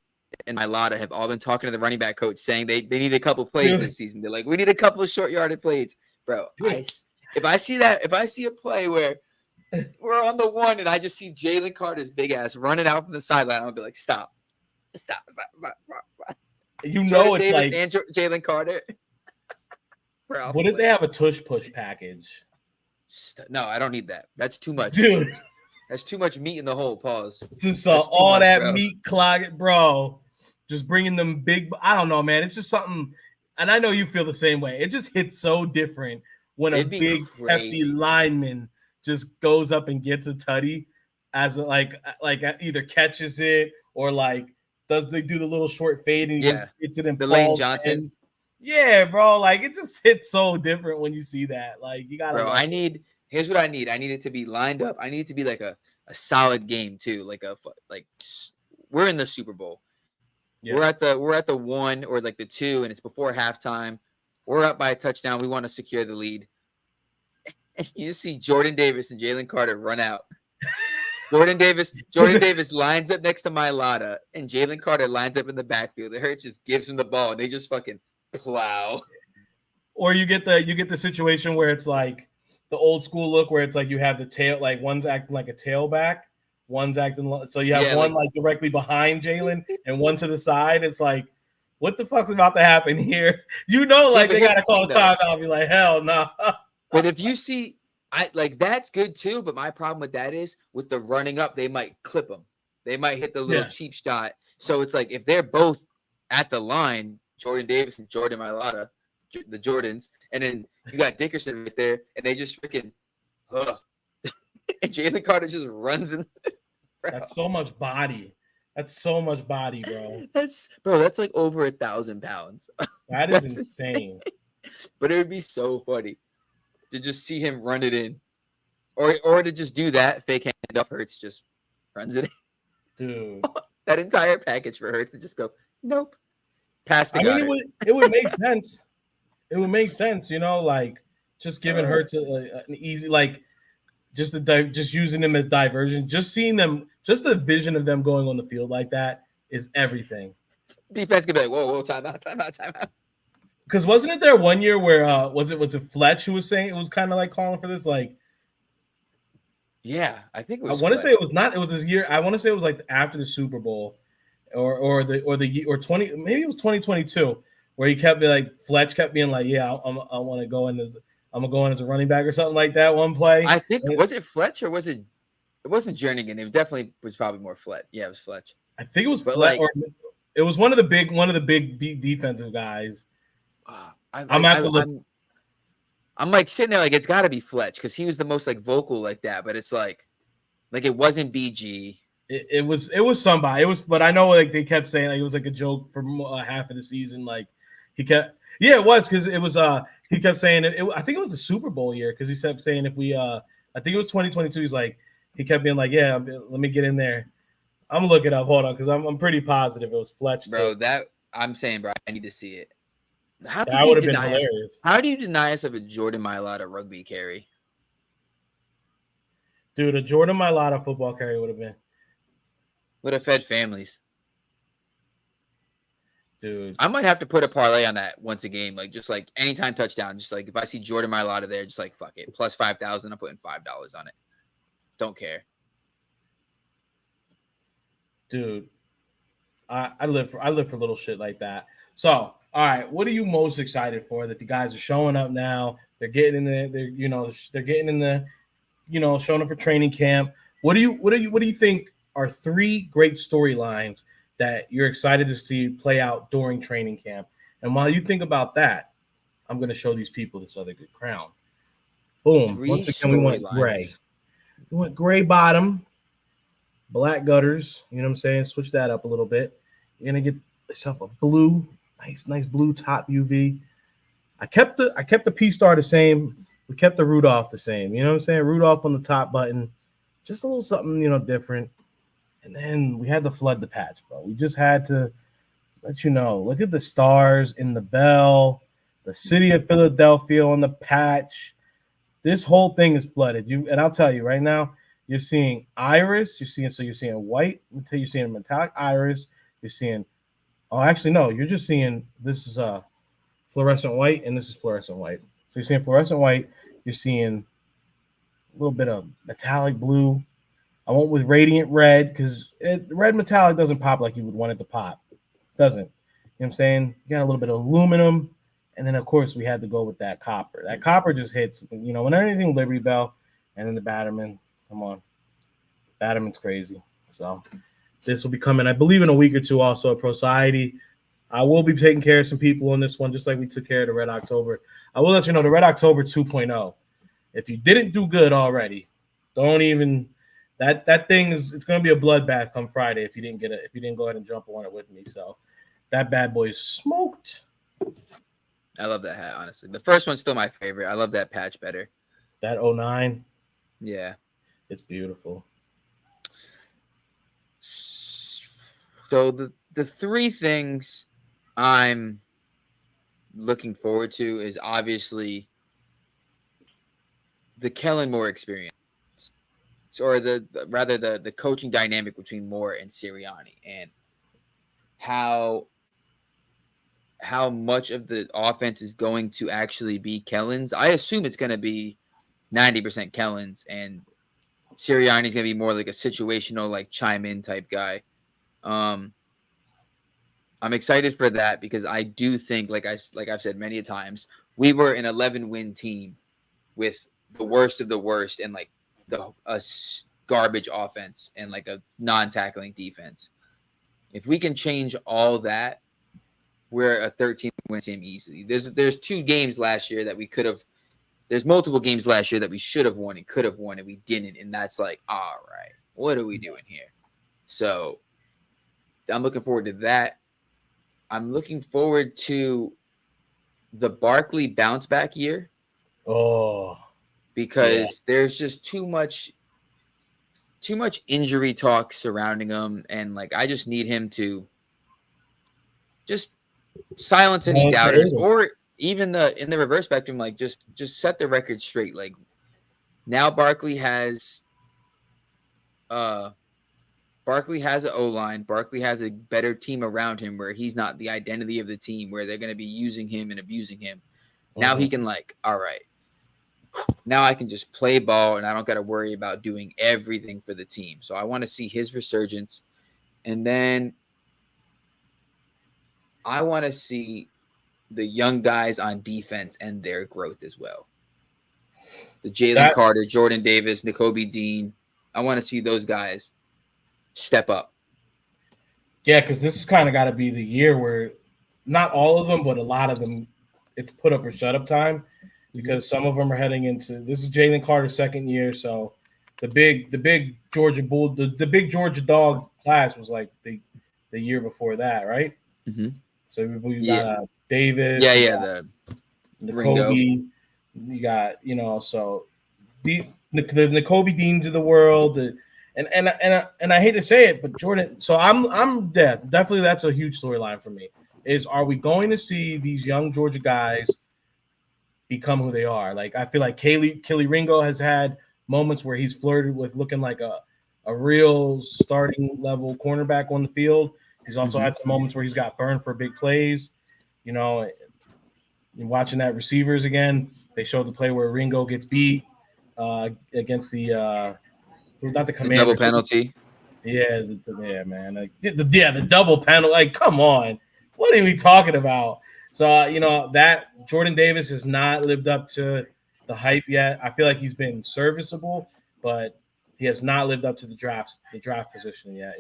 and Mailata have all been talking to the running back coach, saying they need a couple plays this season. They're like, we need a couple of short yarded plays, bro. If I see a play where we're on the one and I just see Jalen Carter's big ass running out from the sideline, I'll be like, stop. You know, Jordan it's Davis like and Jalen Carter. Bro, what if they have a tush push package? No, I don't need that. That's too much, dude. That's too much meat in the hole. Pause. Just all that meat clog, bro. Just bringing them big. I don't know, man. It's just something, and I know you feel the same way. It just hits so different when a big, hefty lineman just goes up and gets a tutty, as like either catches it or like they do the little short fade and he just gets it and the falls Lane Johnson. In. Yeah, bro. Like it just hits so different when you see that. Like you gotta. Bro, I need Here's what I need. I need it to be lined up. I need it to be like a solid game too. We're in the Super Bowl. Yeah. We're at the 1 or like the 2, and it's before halftime. We're up by a touchdown. We want to secure the lead. And you see Jordan Davis and Jalen Carter run out. Jordan Davis lines up next to Mailata, and Jalen Carter lines up in the backfield. The Hurts just gives him the ball, and they just fucking plow. Or you get the situation where it's like the old school look where it's like you have the tail, like one's acting like a tailback, one's acting so you have one like directly behind Jalen and one to the side. It's like, what the fuck's about to happen here? Like they gotta call a timeout. I'll be like, hell no. Nah. But if you see, that's good too. But my problem with that is with the running up, they might clip them. They might hit the little cheap shot. So it's like if they're both at the line, Jordan Davis and Jordan Mailata, the Jordans, and then you got Dickerson right there, and they just freaking, and Jalen Carter just runs in. That's so much body. That's so much body, bro. That's like over 1,000 pounds. That is insane. But it would be so funny to just see him run it in, or to just do that fake handoff. Hurts just runs it in. Dude. That entire package for Hurts to just go, nope. Pass the guy. It would make sense. It would make sense, like just giving Hurts an easy, like just using them as diversion. Just seeing them, just the vision of them going on the field like that is everything. Defense could be like, whoa, time out. Because wasn't it there one year where was it Fletch who was saying it was kind of like calling for this? Like, yeah, I think it was. I want to say it was not. It was this year. I want to say it was like after the Super Bowl, or 20. Maybe it was 2022, where he kept being like Fletch kept being like, yeah, I'm gonna go in as a running back or something like that. One play. I think was it Fletch or was it? It wasn't Jernigan. It definitely was probably more Fletch. Yeah, it was Fletch. I think it was Fletch. Or it was one of the big defensive guys. I'm like sitting there like it's got to be Fletch because he was the most like vocal like that, but it's like it wasn't BG. It was somebody. It was, but I know like they kept saying like it was like a joke for half of the season. Like it was because it was he kept saying I think it was the Super Bowl year because he kept saying if we I think it was 2022. He's like he kept being like let me get in there. I'm gonna look it up. Hold on, because I'm pretty positive it was Fletch. Bro, that I'm saying, bro, I need to see it. That would have been hilarious. How do you deny us of a Jordan Mailata rugby carry? Dude, a Jordan Mailata football carry would have been. Would have fed families. Dude. I might have to put a parlay on that once a game. Like, just like anytime touchdown. Just like if I see Jordan Mailata there, just like fuck it. Plus 5,000, I'm putting $5 on it. Don't care. Dude. I live for little shit like that. So, all right, what are you most excited for? That the guys are showing up now. They're getting in there. They're getting in the, showing up for training camp. What do you think are 3 great storylines that you're excited to see play out during training camp? And while you think about that, I'm going to show these people this other good crown. Boom. Once again, we went gray. We went gray bottom, black gutters. You know what I'm saying? Switch that up a little bit. You're going to get yourself a blue, nice blue top UV. I kept the P-Star the same. We kept the Rudolph the same. You know what I'm saying? Rudolph on the top button. Just a little something, different. And then we had to flood the patch, bro. We just had to let you know. Look at the stars in the bell, the city of Philadelphia on the patch. This whole thing is flooded. And I'll tell you right now, you're seeing iris. You're seeing white. You're seeing metallic iris. You're seeing. Oh, actually, no. You're just seeing this is fluorescent white, and this is fluorescent white. So you're seeing fluorescent white. You're seeing a little bit of metallic blue. I went with radiant red because red metallic doesn't pop like you would want it to pop. Doesn't. You know what I'm saying? You got a little bit of aluminum. And then, of course, we had to go with that copper. That copper just hits, when anything Liberty Bell and then the Batterman. Come on. Batterman's crazy. So this will be coming, I believe, in a week or two also at Society. I will be taking care of some people on this one, just like we took care of the Red October. I will let you know the Red October 2.0. If you didn't do good already, don't even that thing it's going to be a bloodbath come Friday if you didn't go ahead and jump on it with me. So that bad boy is smoked. I love that hat, honestly. The first one's still my favorite. I love that patch better. That 09, Yeah. it's beautiful. So the three things I'm looking forward to is obviously the Kellen Moore experience, or rather the coaching dynamic between Moore and Sirianni, and how much of the offense is going to actually be Kellen's. I assume it's going to be 90% Kellen's, and Sirianni's going to be more like a situational, like chime in type guy. I'm excited for that because I do think, like I've said many times, we were an 11-win team with the worst of the worst and like garbage offense and like a non-tackling defense. If we can change all that, we're a 13-win team easily. There's 2 games last year that we could have. There's multiple games last year that we should have won and could have won and we didn't, and that's like, all right, what are we doing here? So I'm looking forward to that. I'm looking forward to the Barkley bounce back year. Oh, because there's just too much injury talk surrounding him, and like I just need him to just silence any doubters, or even in the reverse spectrum, like just set the record straight. Like now Barkley has an O-line. Barkley has a better team around him where he's not the identity of the team, where they're going to be using him and abusing him. Now he can like, all right, now I can just play ball and I don't got to worry about doing everything for the team. So I want to see his resurgence. And then I want to see the young guys on defense and their growth as well. The Jalen Carter, Jordan Davis, Nakobe Dean. I want to see those guys step up. Yeah, because this has kind of got to be the year where not all of them, but a lot of them, it's put up or shut up time. Because some of them are heading into this is Jalen Carter's second year, so the big Georgia Bull, the big Georgia Dog class was like the year before that, right? Mm-hmm. So we got Davis, the Nakobe, you got so the Nakobe Deans of the world, and I hate to say it, but Jordan. So I'm definitely that's a huge storyline for me. Are we going to see these young Georgia guys become who they are? Like I feel like Kelly Ringo has had moments where he's flirted with looking like a real starting level cornerback on the field. He's also had some moments where he's got burned for big plays. Watching that receivers again, they showed the play where Ringo gets beat against the not the Commanders. Double penalty. Yeah, man. Like, the double penalty. Like, come on, what are we talking about? So, that Jordan Davis has not lived up to the hype yet. I feel like he's been serviceable, but he has not lived up to the draft position yet,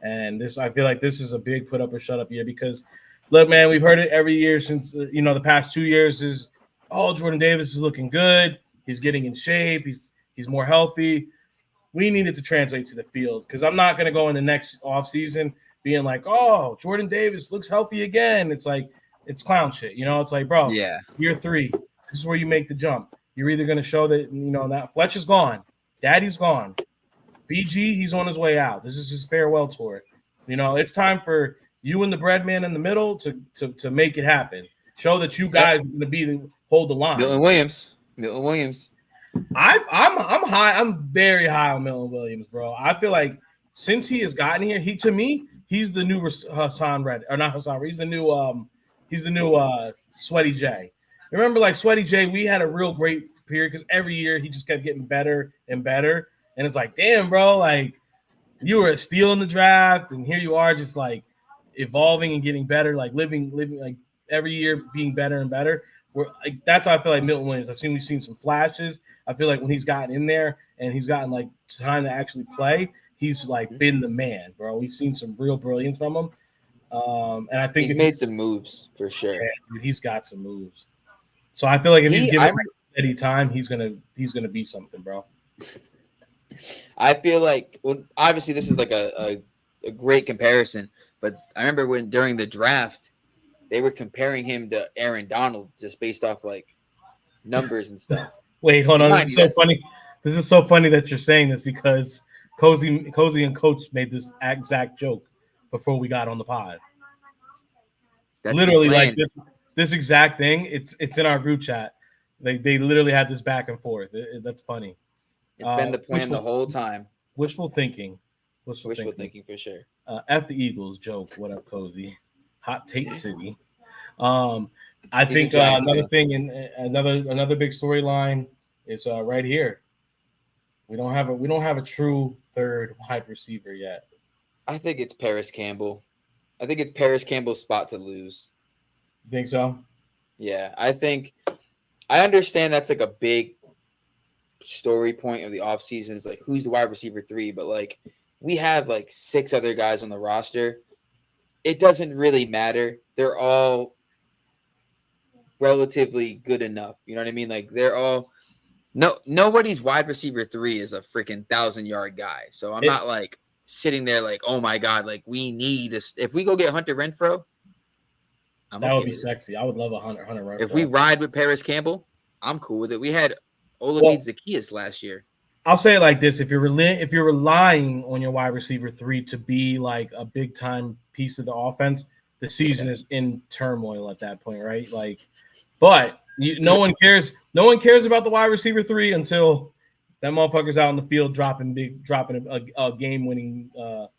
And I feel like this is a big put up or shut up year because, look, man, we've heard it every year since, the past 2 years is, Jordan Davis is looking good. He's getting in shape. He's more healthy. We need it to translate to the field because I'm not going to go in the next offseason being like, Jordan Davis looks healthy again. It's like, it's clown shit, It's like, bro, year 3, this is where you make the jump. You're either going to show that, that Fletch is gone, Daddy's gone, BG, he's on his way out. This is his farewell tour. It's time for you and the bread man in the middle to make it happen. Show that you guys are going to hold the line. Milton Williams. I'm high. I'm very high on Milton Williams, bro. I feel like since he has gotten here, he's the new Hassan Red, or not Hassan Red. He's the new Sweaty J. Remember, like Sweaty J, we had a real great period because every year he just kept getting better and better. And it's like, damn, bro, like you were a steal in the draft, and here you are, just like evolving and getting better, like living like every year being better and better. That's how I feel like Milton Williams. We've seen some flashes. I feel like when he's gotten in there and he's gotten like time to actually play, he's like been the man, bro. We've seen some real brilliance from him. And I think he's made some moves for sure. Yeah, he's got some moves. So I feel like if he's given any time, he's gonna be something, bro. I feel like, well, obviously this is like a great comparison, but I remember when during the draft they were comparing him to Aaron Donald just based off like numbers and stuff. Wait, hold on. This Mind is you, so that's funny. This is so funny that you're saying this because Cozy and Coach made this exact joke before we got on the pod. that's the Literally, like plan. this exact thing. It's in our group chat. They literally had this back and forth. That's funny. It's been the plan the Wishful, whole time. wishful thinking. Wishful thinking for sure. F the Eagles joke. What up, Cozy? Hot Take City. Um, I He's a think Giants another fan. thing and another big storyline is right here. We don't have a true third wide receiver yet. I think it's Paris Campbell. I think it's Paris Campbell's spot to lose. You think so? Yeah, I understand that's like a big story point of the offseason is like who's the wide receiver 3, but like we have like 6 other guys on the roster. It doesn't really matter. They're all relatively good enough. You know what I mean? Like they're all nobody's wide receiver 3 is a freaking 1,000-yard guy. So I'm not like sitting there like, oh my god, like we need this. If we go get Hunter Renfrow, That would be sexy. I would love a Hunter Renfrow. If we ride with Paris Campbell, I'm cool with it. We had Olamide Zaccheaus last year. I'll say it like this: if you're relying on your wide receiver 3 to be like a big time piece of the offense, the season is in turmoil at that point, right? Like, but no one cares. No one cares about the wide receiver 3 until that motherfucker's out in the field dropping a game winning. Ball.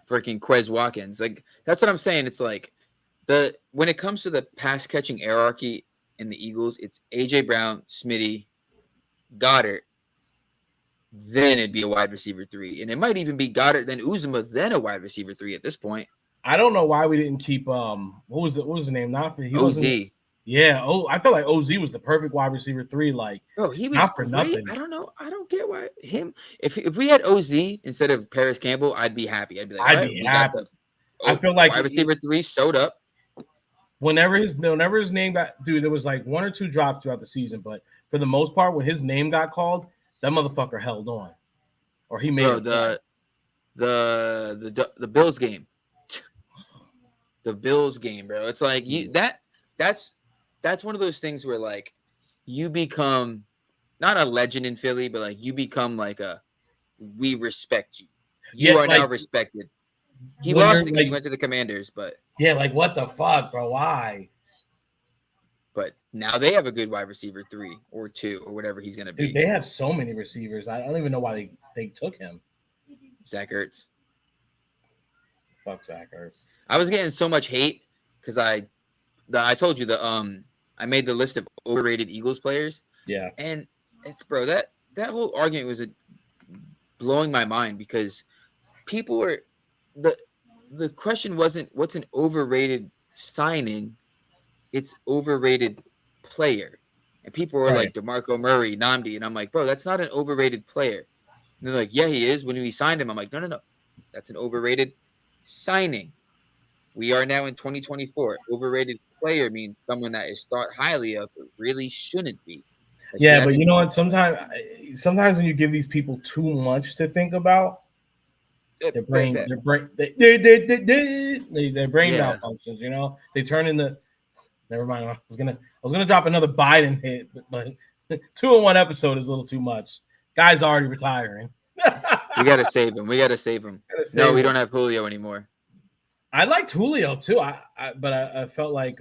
Freaking Quez Watkins. Like that's what I'm saying. It's like when it comes to the pass catching hierarchy in the Eagles, it's AJ Brown, Smitty, Goddard. Then it'd be a wide receiver 3, and it might even be Goddard, then Uzomah, then a wide receiver 3 at this point. I don't know why we didn't keep what was the name? Not for he OZ. Yeah. Oh, I felt like OZ was the perfect wide receiver 3. Like, bro, he was not for great. nothing. I don't know. I don't get why him. If we had OZ instead of Paris Campbell, I'd be happy. I'd be like, I'd be happy. I feel like wide receiver 3 showed up. Whenever his name got, dude, there was like 1 or 2 drops throughout the season, but for the most part, when his name got called, that motherfucker held on, or he made the Bills game. The Bills game, bro. It's like that's one of those things where like you become not a legend in Philly, but like you become like we respect you. You are now respected. He lost it because he went to the Commanders, but yeah, like what the fuck, bro? Why? But now they have a good wide receiver 3 or 2 or whatever he's gonna be. Dude, they have so many receivers. I don't even know why they took him. Zach Ertz. Fuck Zach Ertz. I was getting so much hate because I told you I made the list of overrated Eagles players. Yeah, and it's that whole argument was blowing my mind because people were the question wasn't what's an overrated signing, it's overrated player, and people were like DeMarco Murray, Nnamdi, and I'm like, bro, that's not an overrated player. And they're like, yeah, he is. When we signed him, I'm like, no, that's an overrated signing. We are now in 2024. Overrated player means someone that is thought highly of, but really shouldn't be. Like, yeah, but you know what? Sometimes when you give these people too much to think about, their brain malfunctions. You know, they turn into. Never mind. I was gonna drop another Biden hit, but 2 in 1 episode is a little too much. Guy's already retiring. We gotta save him. We don't have Julio anymore. I liked Julio too. But I felt like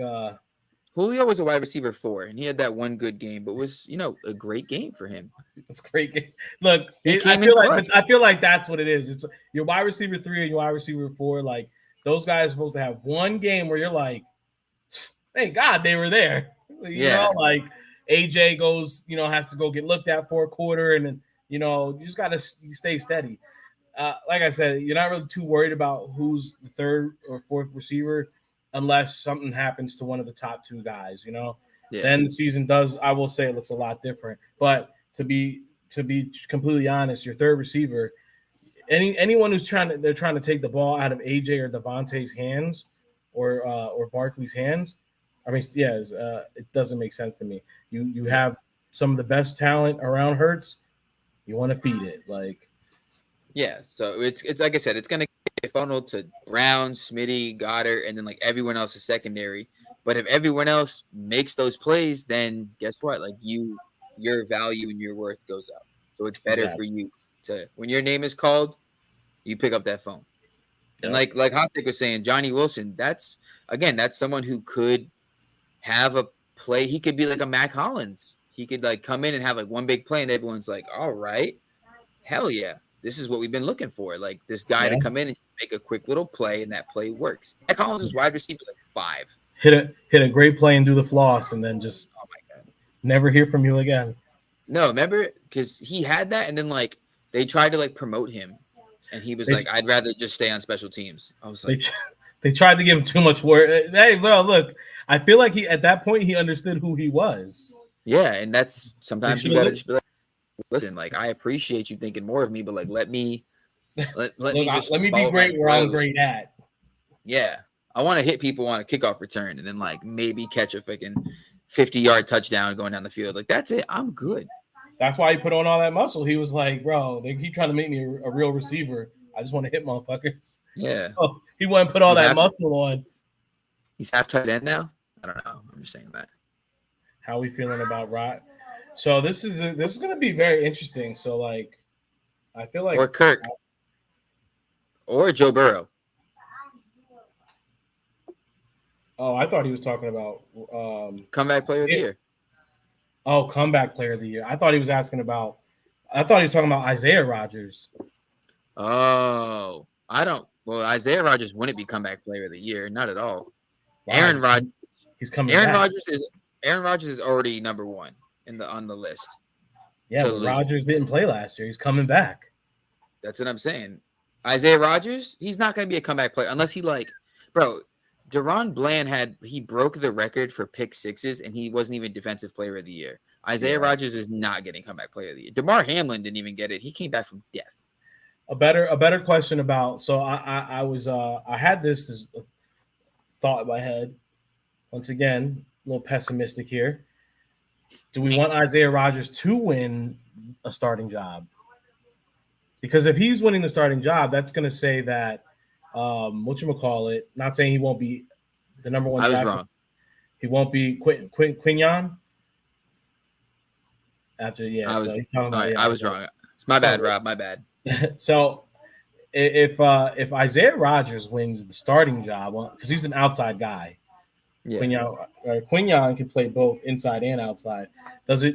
Julio was a wide receiver 4, and he had that one good game, but was a great game for him. It's a great game. Look, I feel like that's what it is. It's your wide receiver 3 and your wide receiver 4. Like those guys are supposed to have one game where you're like, thank God they were there. You know, like AJ goes, has to go get looked at for a quarter, and then you just gotta stay steady. Like I said, you're not really too worried about who's the 3rd or 4th receiver unless something happens to one of the top 2 guys, Then the season I will say it looks a lot different. But to be completely honest, your 3rd receiver, anyone who's trying to take the ball out of AJ or Devontae's hands or Barkley's hands, I mean, it doesn't make sense to me. You have some of the best talent around Hurts. You want to feed it, like. Yeah, so it's like I said, it's gonna get funneled to Brown, Smitty, Goddard, and then like everyone else is secondary. But if everyone else makes those plays, then guess what? Like you your value and your worth goes up. So it's better for Exactly. you to, when your name is called, you pick up that phone. And Yep. like Hoptic was saying, Johnny Wilson, that's someone who could have a play. He could be like a Mac Hollins. He could like come in and have like one big play, and everyone's like, "All right, hell yeah, this is what we've been looking for." Like this guy to Yeah. come in and make a quick little play, and that play works. Mac Hollins is wide receiver like 5. Hit a great play and do the floss, and then just Oh my god. never hear from you again. No, remember because he had that, and then like they tried to like promote him, and he was They like, "I'd rather just stay on special teams." I was they like, they tried to give him too much work. Hey, well, look, I feel like he at that point he understood who he was. "Yeah," and that's They sometimes you should have gotta just be like, "Listen, like I appreciate you thinking more of me, but like let me look. just Let me be follow my great where I'm bros." great at. Yeah, I want to hit people on a kickoff return and then like maybe catch a freaking 50-yard touchdown going down the field. Like that's it. I'm good. That's why he put on all that muscle. He was like, bro, they keep trying to make me a real receiver. I just want to hit motherfuckers. Yeah. So he went and put all He's that half, muscle on. he's half tight end now. I don't know. I'm just saying that. How we feeling about Rod? So this is going to be very interesting. So like, I feel like Or Kirk or Joe Burrow. I thought he was talking about Comeback player of the year. comeback player of the year. I thought he was asking about. I thought he was talking about Isaiah Rodgers. Oh, I don't. Well, Isaiah Rodgers wouldn't be comeback player of the year. Not at all. Wow, Aaron Rodgers. he's coming Aaron back. Rodgers is already number 1 on the list. Yeah, but Rodgers didn't play last year. He's coming back. That's what I'm saying. Isaiah Rodgers, he's not going to be a comeback player unless he like, bro. Deron Bland he broke the record for pick sixes and he wasn't even defensive player of the year. Isaiah Rodgers is not getting comeback player of the year. DeMar Hamlin didn't even get it. He came back from death. A better question about. So I had this thought in my head. Once again, a little pessimistic here. Do we want Isaiah Rodgers to win a starting job? Because if he's winning the starting job, that's going to say that whatchamacallit, not saying he won't be the number one. I was wrong. He won't be Quinyon. After he's talking about. I was wrong. It's my bad, Rob. My bad. So if Isaiah Rodgers wins the starting job, because he's an outside guy, Quinyon can play both inside and outside. Do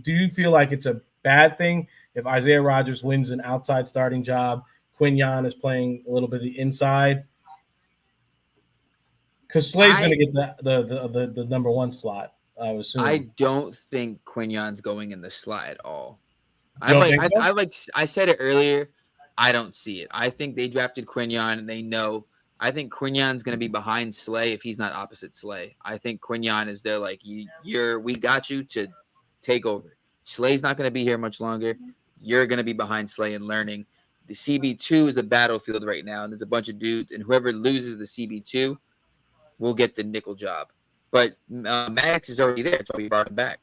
you feel like it's a bad thing if Isaiah Rodgers wins an outside starting job? Quinyon is playing a little bit of the inside because Slay's going to get the number 1 slot. I would assume. I don't think Quinyon's going in the slot at all. I said it earlier. I don't see it. I think they drafted Quinyon and they know. I think Quinyon's going to be behind Slay if he's not opposite Slay. I think Quinyon is there like we got you to take over. Slay's not going to be here much longer. You're going to be behind Slay and learning. The CB2 is a battlefield right now, and there's a bunch of dudes, and whoever loses the CB2 will get the nickel job. But Maddox is already there. That's why we brought him back.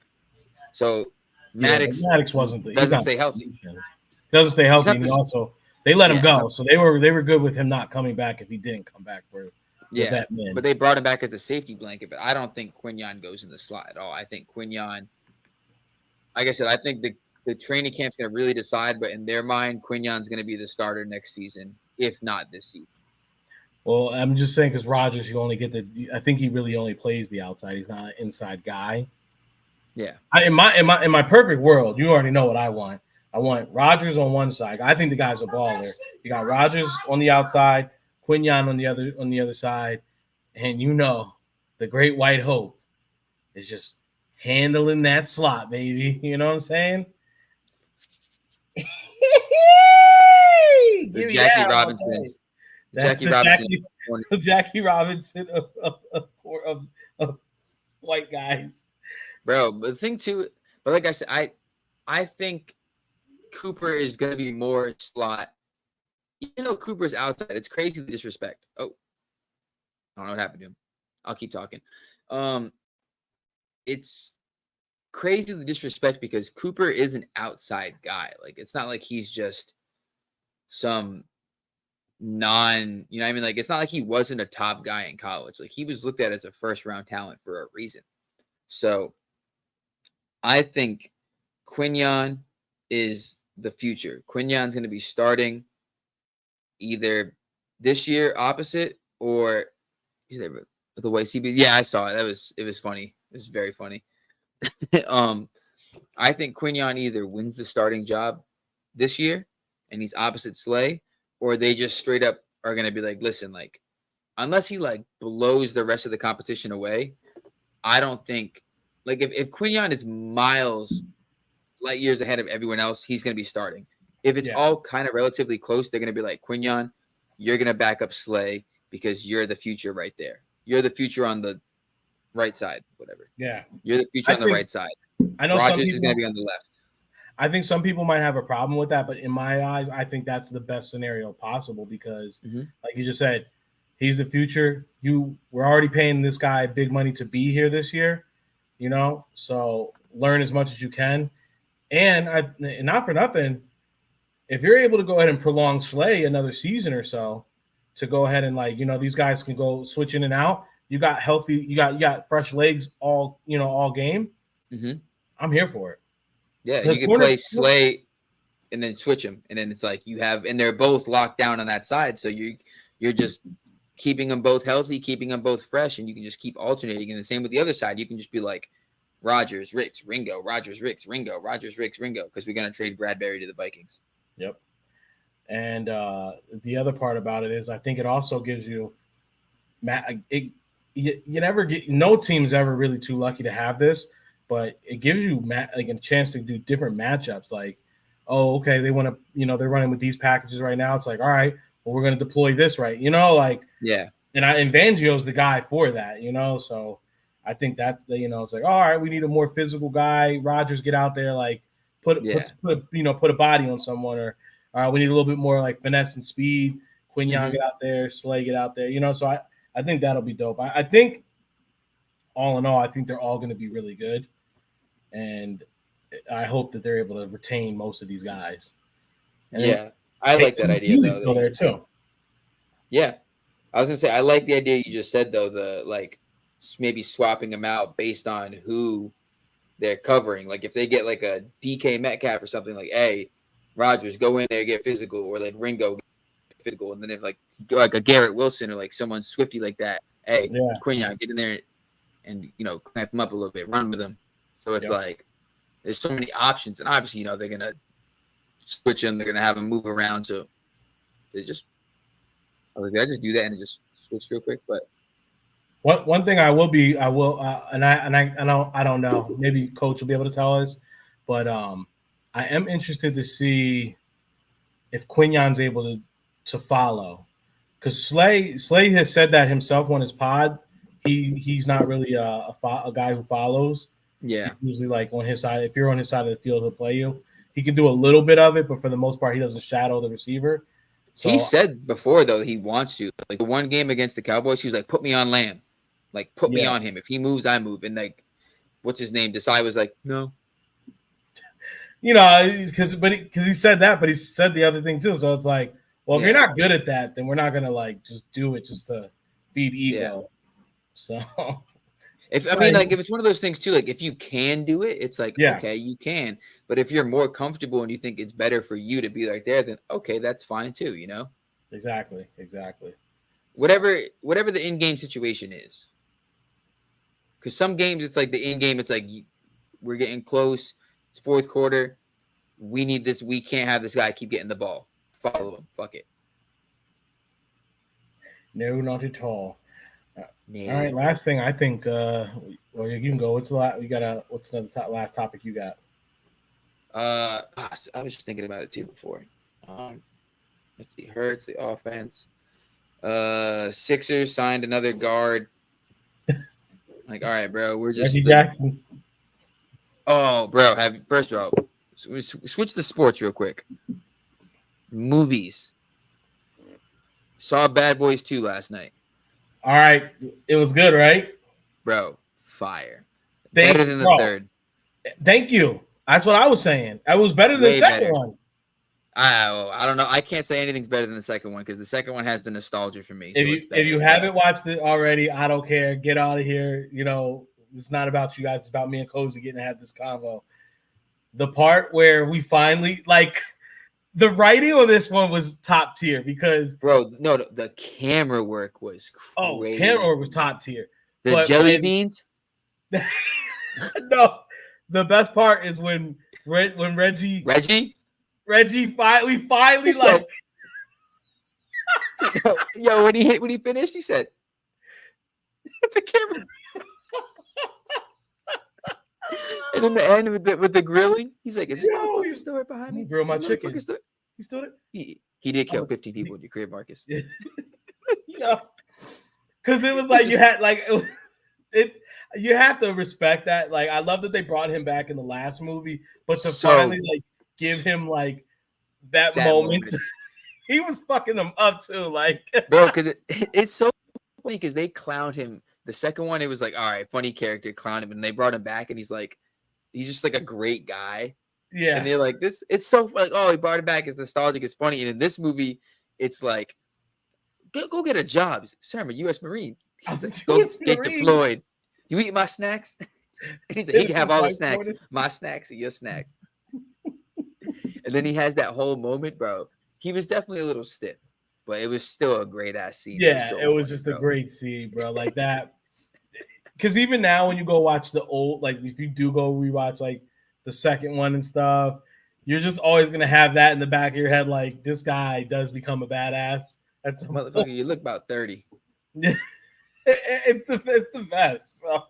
So Maddox doesn't stay healthy. He doesn't stay healthy, and also they let him go. So they were good with him not coming back if he didn't come back for that man. But they brought him back as a safety blanket. But I don't think Quinyon goes in the slot at all. I think Quinyon, like I said, I think the training camp's going to really decide. But in their mind, Quinyon's going to be the starter next season, if not this season. Well, I'm just saying because Rodgers, you only get I think he really only plays the outside. He's not an inside guy. Yeah. In my perfect world, you already know what I want. I want Rodgers on one side. I think the guy's a baller. You got Rodgers on the outside, Quinyon on the other side, and the Great White Hope is just handling that slot, baby. You know what I'm saying? Jackie Robinson. Jackie Robinson of white guys. Bro, but the thing too, but like I said, I think Cooper is going to be more slot. Even though Cooper's outside, it's crazy the disrespect. Oh, I don't know what happened to him. I'll keep talking. It's crazy the disrespect because Cooper is an outside guy. Like, it's not like he's just some you know what I mean? Like, it's not like he wasn't a top guy in college. Like, he was looked at as a first-round talent for a reason. So I think Quinyon is the future. Quinyon's going to be starting either this year opposite or either the way CB. Yeah, I saw it. It was funny. It was very funny. I think Quinyon either wins the starting job this year and he's opposite Slay, or they just straight up are going to be like, listen, like, unless he like blows the rest of the competition away, I don't think like if Quinyon is miles light years ahead of everyone else, he's going to be starting. If it's all kind of relatively close, they're going to be like, Quinyon, you're going to back up Slay because you're the future right there. You're the future on the right side, whatever. Yeah. You're the future on the right side. I know Rogers is going to be on the left. I think some people might have a problem with that, but in my eyes, I think that's the best scenario possible because, like you just said, he's the future. We're already paying this guy big money to be here this year, you know. So learn as much as you can, and not for nothing, if you're able to go ahead and prolong Slay another season or so, to go ahead and like these guys can go switch in and out. You got healthy, you got fresh legs all game. I'm here for it. Yeah, you can play Slay and then switch them, and then it's like and they're both locked down on that side, so you're just keeping them both healthy, keeping them both fresh, and you can just keep alternating. And the same with the other side, you can just be like Rogers, Ricks, Ringo, Rogers, Ricks, Ringo, Rogers, Ricks, Ringo, because we're gonna trade Bradbury to the Vikings. Yep. And the other part about it is, I think it also gives you, you never get, no team's ever really too lucky to have this, but it gives you like a chance to do different matchups. Like, oh, okay, they want to, they're running with these packages right now. It's like, all right, well, we're going to deploy this, right? Like, yeah. And Vangio's the guy for that, So I think that it's like, all right, we need a more physical guy. Rogers, get out there, like put a body on someone, or we need a little bit more like finesse and speed. Quinyon, get out there. Slay, get out there. So I think that'll be dope. I think all in all, I think they're all going to be really good. And I hope that they're able to retain most of these guys. And I like that idea. He's still there too. Yeah. I was going to say, I like the idea you just said, though, the like maybe swapping them out based on who they're covering. Like if they get like a DK Metcalf or something, like, hey, Rogers, go in there, get physical, or like Ringo, get physical. And then if like a Garrett Wilson or like someone swifty like that, hey, Quinyon, get in there and, clamp them up a little bit, run with them. So it's like there's so many options. And obviously, they're going to switch them. They're going to have them move around. So they just – I was like, did I just do that and just switch real quick? But one thing I don't know. Maybe Coach will be able to tell us. But I am interested to see if Quinyon's able to follow. Because Slay has said that himself on his pod. He's not really a guy who follows. Yeah. He's usually like on his side. If you're on his side of the field, he'll play you. He can do a little bit of it, but for the most part, he doesn't shadow the receiver. So, he said before, though, he wants to. Like the one game against the Cowboys, he was like, put me on Lamb. Like, put me on him. If he moves, I move. And like, what's his name? Desai was like, no. Because he said that, but he said the other thing too. So it's like, well, if you're not good at that, then we're not gonna like just do it just to feed ego. Yeah. So if it's one of those things too, like if you can do it, it's like okay, you can. But if you're more comfortable and you think it's better for you to be right there, then okay, that's fine too, Exactly. Whatever the in-game situation is. Because some games it's like the in-game, it's like we're getting close, it's fourth quarter, we need this, we can't have this guy keep getting the ball. Follow him. Fuck it. No, not at all. No. All right, last thing I think. Well, you can go. What's another last topic you got? I was just thinking about it too before. Let's see. Hurts the offense. Sixers signed another guard. Like, all right, bro, we're just Reggie Jackson. Oh, bro, first of all, switch the sports real quick. Movies. Saw Bad Boys 2 last night. All right. It was good, right? Bro, fire. Better than the third. Thank you. That's what I was saying. It was better than the second one. I don't know. I can't say anything's better than the second one because the second one has the nostalgia for me. If you haven't watched it already, I don't care. Get out of here. it's not about you guys. It's about me and Cozy getting to have this convo. The part where we finally like the writing on this one was top tier because bro, no, the camera work was crazy. camera work was top tier. The jelly beans. No, the best part is when Reggie finally like yo when he finished, he said the camera. And in the end with the grilling, he's like, "Is this motherfucker still right behind me? Grill my chicken." He still there? He did kill 15 people in your crib, Marcus. You know, because it was like you had like it. You have to respect that. Like, I love that they brought him back in the last movie, but to finally like give him like that moment. He was fucking them up too, like bro. Because it's so funny because they clowned him. The second one, it was like, all right, funny character, clown him, and they brought him back, and he's just like a great guy. Yeah, and they're like, this. It's so like, oh, he brought him back. It's nostalgic. It's funny. And in this movie, it's like, go get a job, sir. I'm a U.S. Marine. He's like, go get deployed. You eat my snacks? And he's like, he can have all the snacks. My snacks are your snacks. And then he has that whole moment, bro. He was definitely a little stiff, but it was still a great ass scene. Yeah, it was just a great scene, bro. Like that. Because even now, when you go watch the old, like if you do go rewatch like the second one and stuff, you're just always gonna have that in the back of your head. Like, this guy does become a badass. That's motherfucker. You look about 30. It's the best. So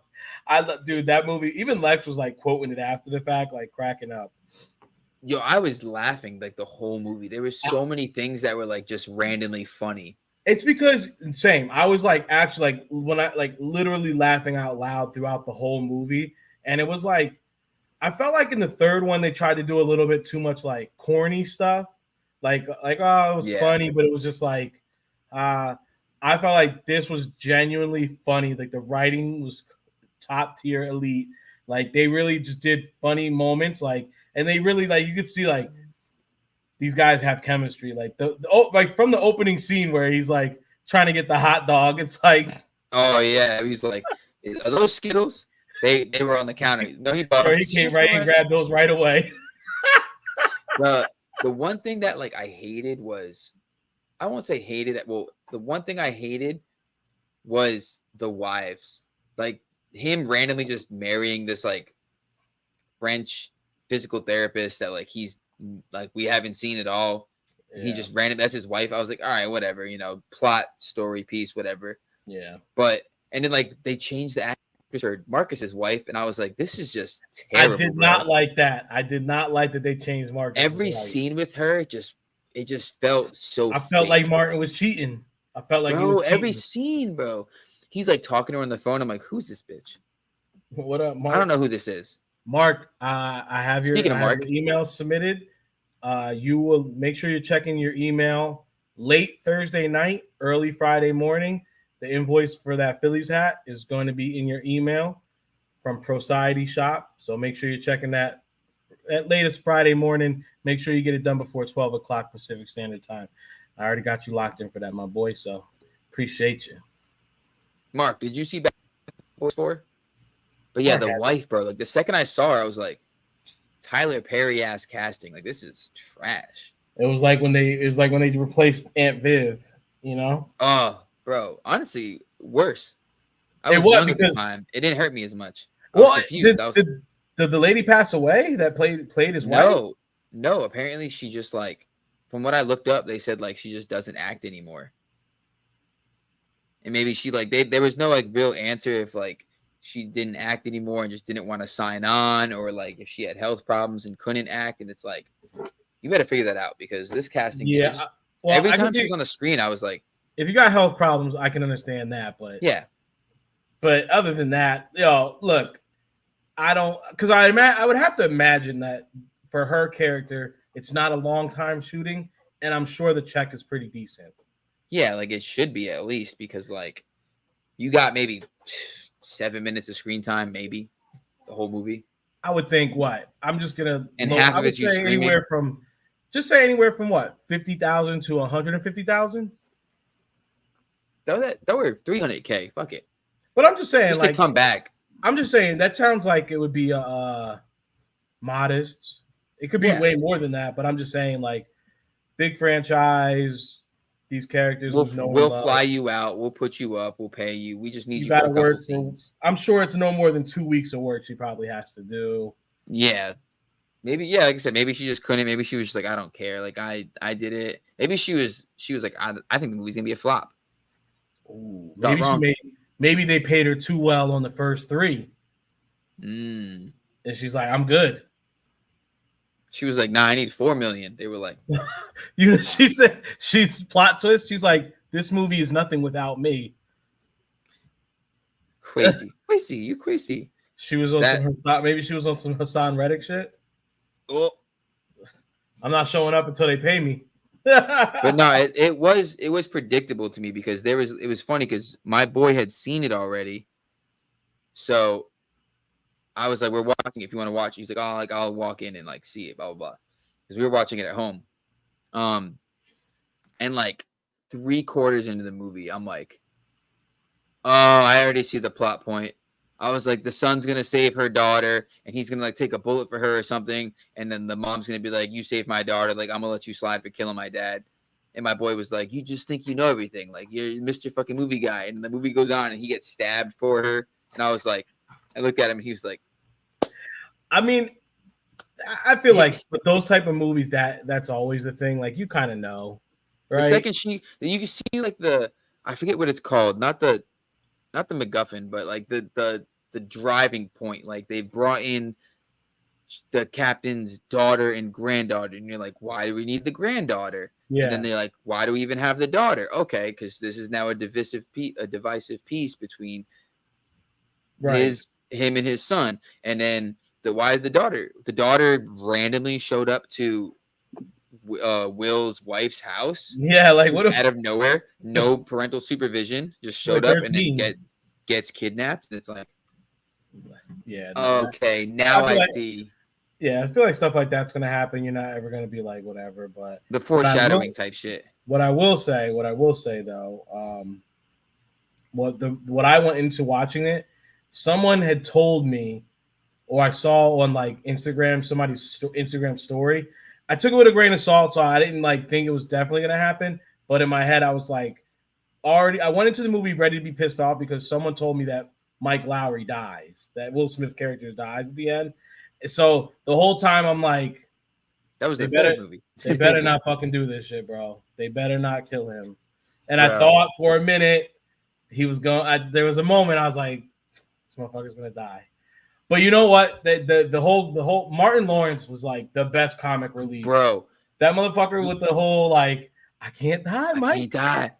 dude, that movie. Even Lex was like quoting it after the fact, like cracking up. Yo, I was laughing like the whole movie. There were so many things that were like just randomly funny. It's because same. I was like actually like when I like literally laughing out loud throughout the whole movie, and it was like I felt like in the third one they tried to do a little bit too much like corny stuff, like oh it was funny, but it was just like I felt like this was genuinely funny. Like the writing was top tier, elite. Like they really just did funny moments, like. And they really like you could see like these guys have chemistry. Like like from the opening scene where he's like trying to get the hot dog. It's like, oh yeah, he's like, are those Skittles? They were on the counter. No, he bought. He came right and grabbed those right away. The one thing that like I hated was, I won't say hated. Well, the one thing I hated was the wives, like him randomly just marrying this like French physical therapist that like he's like we haven't seen at all. Yeah. He just random. That's his wife. I was like, all right, whatever, plot, story, piece, whatever. Yeah. But and then like they changed the actress for Marcus's wife, and I was like, this is just terrible. I did not like that. I did not like that they changed Marcus. Every scene with her, it just felt so. I felt like Martin was cheating. I felt like every scene, bro. He's like talking to her on the phone. I'm like, who's this bitch? What up, Mark? I don't know who this is. Mark, I have your email submitted. You will make sure you're checking your email late Thursday night, early Friday morning. The invoice for that Phillies hat is going to be in your email from Society Shop. So make sure you're checking that at latest Friday morning. Make sure you get it done before 12 o'clock Pacific Standard Time. I already got you locked in for that, my boy. So appreciate you. Mark, did you see Bad Boys 4? But yeah, the wife, bro. Like the second I saw her, I was like, Tyler Perry ass casting. Like this is trash. It was like when they replaced Aunt Viv. Oh, bro. Honestly, worse. I was young at the time. It didn't hurt me as much. I was confused. Did the lady pass away that played his wife? No. Apparently, she just like, from what I looked up, they said like she just doesn't act anymore. And maybe she like there was no like real answer if like she didn't act anymore and just didn't want to sign on, or like if she had health problems and couldn't act. And it's like, you better figure that out because this casting, every time she was on the screen, I was like, if you got health problems, I can understand that. But yeah, but other than that, look, I don't, because I would have to imagine that for her character, it's not a long time shooting, and I'm sure the check is pretty decent. Yeah, like it should be at least because like you got maybe 7 minutes of screen time, maybe the whole movie. I would think what? I'm just gonna and half of it you screaming. Anywhere from what 50,000 to 150,000. That were $300K. Fuck it. But I'm just saying, just like, to come back. I'm just saying that sounds like it would be modest. It could be Yeah. way more than that, but I'm just saying like big franchise. These characters We'll we've known and we'll loved. fly you out. We'll put you up. We'll pay you. We just need You you for got a to couple work for. scenes. I'm sure it's no more than 2 weeks of work she probably has to do. Yeah. Maybe, yeah, like I said, maybe she just couldn't. Maybe she was just like, I don't care. Like I did it. Maybe she was like, I think the movie's gonna be a flop. Ooh, Thought wrong. maybe they paid her too well on the first 3. Mm. And she's like, I'm good. She was like, nah, I need 4 million. They were like, She said, she's plot twist. She's like, this movie is nothing without me. crazy. You crazy. She was on some Hassan, maybe she was on some Hassan Reddick shit. Oh. I'm not showing up until they pay me. But no, it was predictable to me because it was funny because my boy had seen it already. So I was like, we're watching. If you want to watch, he's like, oh, like I'll walk in and like see it, blah blah blah. Because we were watching it at home. And like 3/4 into the movie, I'm like, oh, I already see the plot point. I was like, the son's gonna save her daughter, and he's gonna like take a bullet for her or something, and then the mom's gonna be like, "You saved my daughter, like I'm gonna let you slide for killing my dad." And my boy was like, "You just think you know everything, like you're Mr. fucking movie guy." And the movie goes on, and he gets stabbed for her, and I was like, I looked at him, and he was like, I mean, I feel like with those type of movies, that's always the thing. Like you kind of know, right? The second you can see like I forget what it's called, not the MacGuffin, but like the driving point. Like they brought in the captain's daughter and granddaughter, and you're like, why do we need the granddaughter? Yeah. And then they're like, why do we even have the daughter? Okay, because this is now a divisive piece between him and his son. And then why is the daughter? The daughter randomly showed up to Will's wife's house. Yeah, like what out of nowhere, no parental supervision, just showed up and then gets kidnapped. And it's like, yeah, okay, now I see. Yeah, I feel like stuff like that's gonna happen. You're not ever gonna be like whatever, but the foreshadowing type shit. What I will say though, what I went into watching it, someone had told me, or I saw on like Instagram, somebody's Instagram story. I took it with a grain of salt, so I didn't like think it was definitely gonna happen. But in my head, I was like, I went into the movie ready to be pissed off because someone told me that Mike Lowry dies, that Will Smith character dies at the end. So the whole time I'm like, that was the third movie. They better not fucking do this shit, bro. They better not kill him. And I thought for a minute he was going. There was a moment I was like, this motherfucker's gonna die. But you know what? The whole Martin Lawrence was like the best comic relief, bro. That motherfucker with the whole like, I can't die, Mike. I can't die,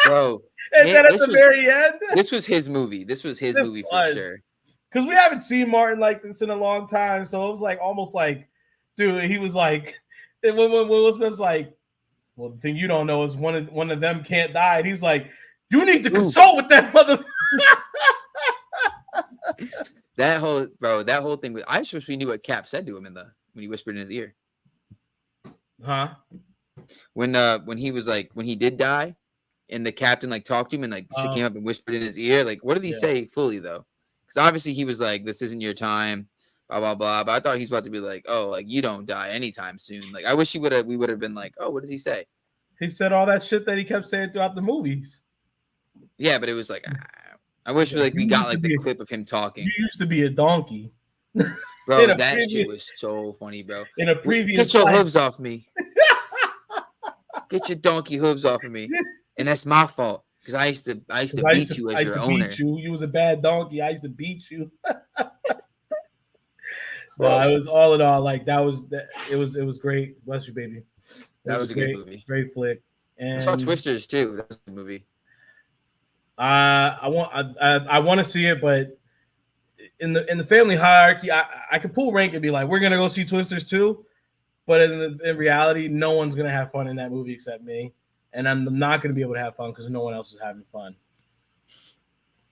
bro. And then at the very end, this was his movie. This was his movie for sure. Because we haven't seen Martin like this in a long time, so it was like almost like, dude, he was like, when Will Smith's like, well, the thing you don't know is one of them can't die, and he's like, you need to consult with that mother. That whole thing. I just wish we knew what Cap said to him when he whispered in his ear. Huh? When he was like, when he did die, and the captain like talked to him and like came up and whispered in his ear, like, what did he say fully though? Because obviously he was like, this isn't your time, blah blah blah. But I thought he's about to be like, oh, like you don't die anytime soon. Like I wish we would have been like, oh, what does he say? He said all that shit that he kept saying throughout the movies. Yeah, but it was like, I wish we got like the clip of him talking. You used to be a donkey. Bro, that shit was so funny, bro. In a previous Get your hooves off me. Get your donkey hooves off of me. And that's my fault. Because I used to beat you as your owner. You was a bad donkey. I used to beat you. Well, it was all in all like it was great. Bless you, baby. That was a good movie. Great flick. And I saw Twisters too. That was a good movie. I want to see it, but in the family hierarchy, I could pull rank and be like, we're gonna go see Twisters too, but in reality, no one's gonna have fun in that movie except me, and I'm not gonna be able to have fun because no one else is having fun.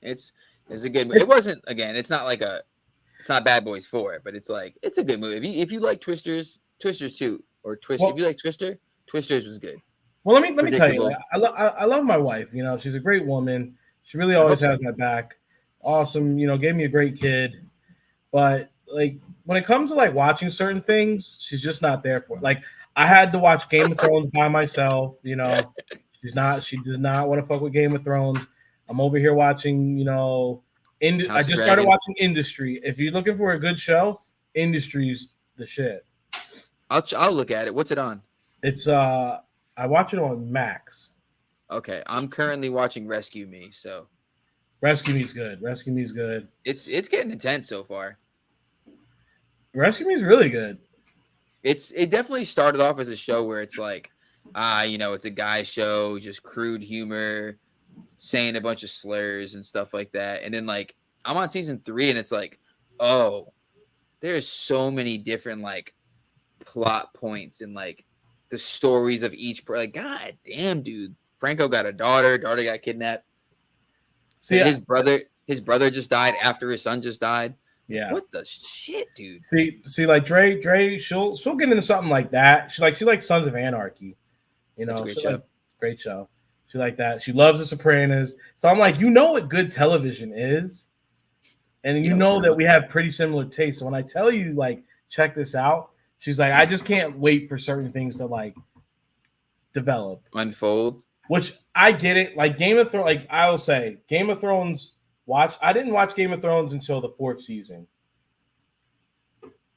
It's a good movie. It wasn't it's not like it's not Bad Boys 4, but it's like it's a good movie. If you like Twisters 2 or Twist, if you like Twisters was good. Well, let me tell you, like, I love my wife. You know, she's a great woman. She really always has my back. awesome. You know, gave me a great kid, but like when it comes to like watching certain things, she's just not there for it. Like I had to watch Game of Thrones by myself. You know, she does not want to fuck with Game of Thrones. I'm over here watching. You know, I House of just started Dragon. watching Industry. If you're looking for a good show, Industry's the shit. I'll look at it. What's it on? It's I watch it on Max. Okay, I'm currently watching Rescue Me, so Rescue Me's good. Rescue Me's good. it's getting intense so far. Rescue Me's really good. It definitely started off as a show where it's like, it's a guy show, just crude humor, saying a bunch of slurs and stuff like that. And then like I'm on season 3 and it's like, oh, there's so many different like plot points and like the stories of each like god damn dude. Franco got a daughter got kidnapped. See, his brother just died after his son just died. yeah. What the shit, dude? See, like Dre, she'll get into something like that. She likes Sons of Anarchy. You know, That's a great show. Great show. She like that. She loves The Sopranos. So I'm like, you know what good television is, and you know that we have pretty similar tastes. So when I tell you like, check this out, she's like, I just can't wait for certain things to like develop, Unfold. Which I get it. Like Game of Thrones, like I will say, Game of Thrones. I didn't watch Game of Thrones until the 4th season.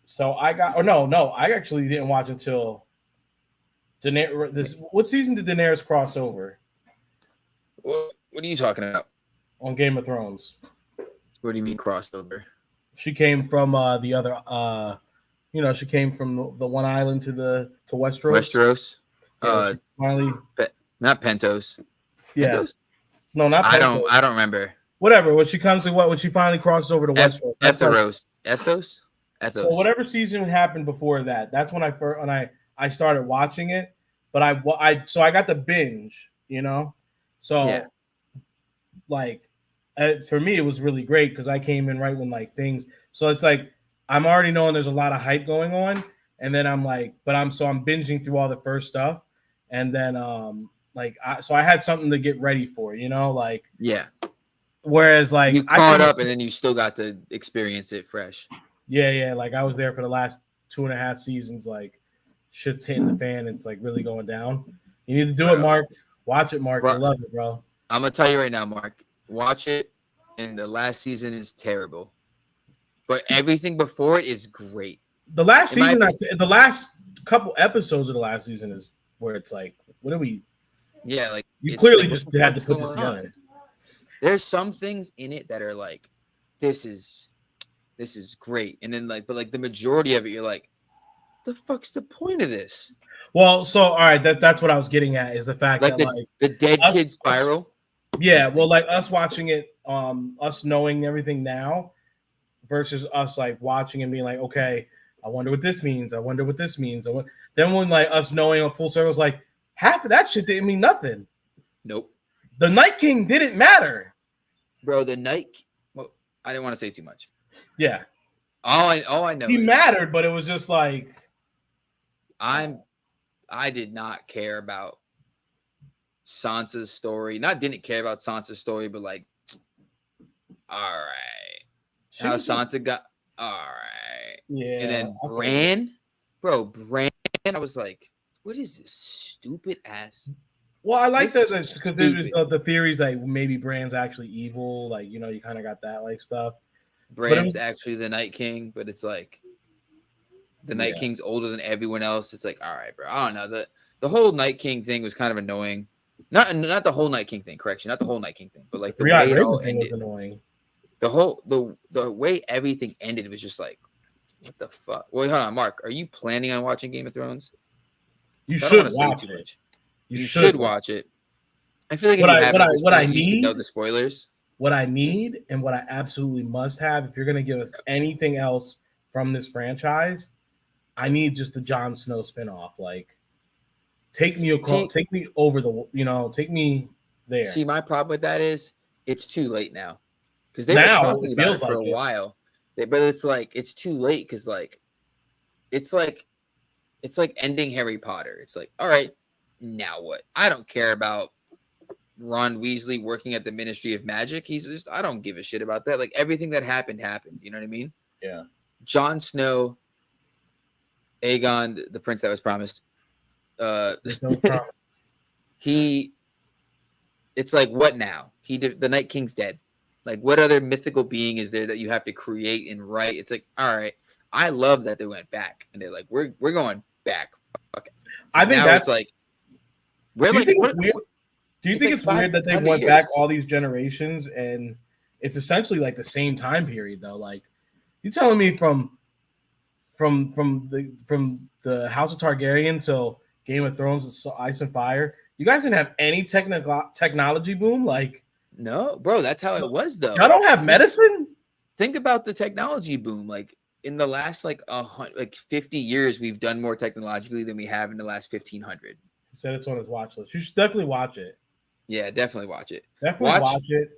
So I actually didn't watch until what season did Daenerys cross over What are you talking about? on Game of Thrones? What do you mean crossover? She came from the other she came from the one island to Westeros. Westeros. Finally, not Pentos. Yeah. Pentos? No, not Pentos. I don't remember. Whatever. When she finally crosses over to Westeros. Ethos. So whatever season happened before that, that's when I started watching it. But I got the binge, you know. So yeah. Like for me, it was really great because I came in right when like things. So it's like I'm already knowing there's a lot of hype going on, and then I'm like, I'm binging through all the first stuff, and then I had something to get ready for, you know, like yeah. Whereas like you caught up and then you still got to experience it fresh. Yeah. Like I was there for the last 2.5 seasons. Like shit's hitting the fan. It's like really going down. You need to do it, Mark. Watch it, Mark. I love it, bro. I'm gonna tell you right now, Mark. Watch it. And the last season is terrible, but everything before it is great. The last season, the last couple episodes of the last season is where it's like, what are we? Yeah, like you clearly just had to put this together. There's some things in it that are like, this is great, and then but the majority of it, you're like, the fuck's the point of this? Well, so all right, that's what I was getting at is the fact that the dead kid spiral. Yeah, well, like us watching it, us knowing everything now, versus us like watching and being like, okay, I wonder what this means. I wonder what this means. Then when like us knowing a full circle, like half of that shit didn't mean nothing. Nope. The Night King didn't matter, bro. The Night. Well, I didn't want to say too much. Yeah. All I know. He mattered, but it was just like I did not care about Sansa's story. Didn't care about Sansa's story, but like, all right, how Sansa got all right. Yeah. And then Bran. I was like, what is this stupid ass? Well, I like that because there's the theories that maybe Bran's actually evil. Like, you know, you kind of got that like stuff. Bran's actually the Night King, but it's like the Night King's older than everyone else. It's like, all right, bro. I don't know. The whole Night King thing was kind of annoying. Not the whole Night King thing. Correction, not the whole Night King thing, but like the way it all ended. Was annoying. The way everything ended was just like, what the fuck? Wait, hold on, Mark. Are you planning on watching Game of Thrones? You should watch it. You should watch it. I feel like what I need know the spoilers. What I need and what I absolutely must have, if you're gonna give us anything else from this franchise, I need just the Jon Snow spinoff. Like, take me over the, take me there. See, my problem with that is it's too late now because they've been talking about it for a while. But it's like it's too late because like it's like ending Harry Potter. It's like, all right, now what? I don't care about Ron Weasley working at the Ministry of Magic. He's just, I don't give a shit about that. Like everything that happened. You know what I mean? Yeah. Jon Snow, Aegon, the prince that was promised. He, it's like, what now? The Night King's dead. Like, what other mythical being is there that you have to create and write? It's like, all right, I love that they went back and they're like, we're going back. Okay. I think now that's it's like, we're do you like, think what, it's weird? Do you think like it's weird that they 500 went years. back all these generations and it's essentially like the same time period though? Like, you telling me from the House of Targaryen till Game of Thrones, Ice and Fire, you guys didn't have any technology boom? Like, no, bro, that's how it was though. y'all don't have medicine? Think about the technology boom. Like in the last like 50 years, we've done more technologically than we have in the last 1500. He said it's on his watch list. You should definitely watch it. Yeah, definitely watch it. Definitely watch it.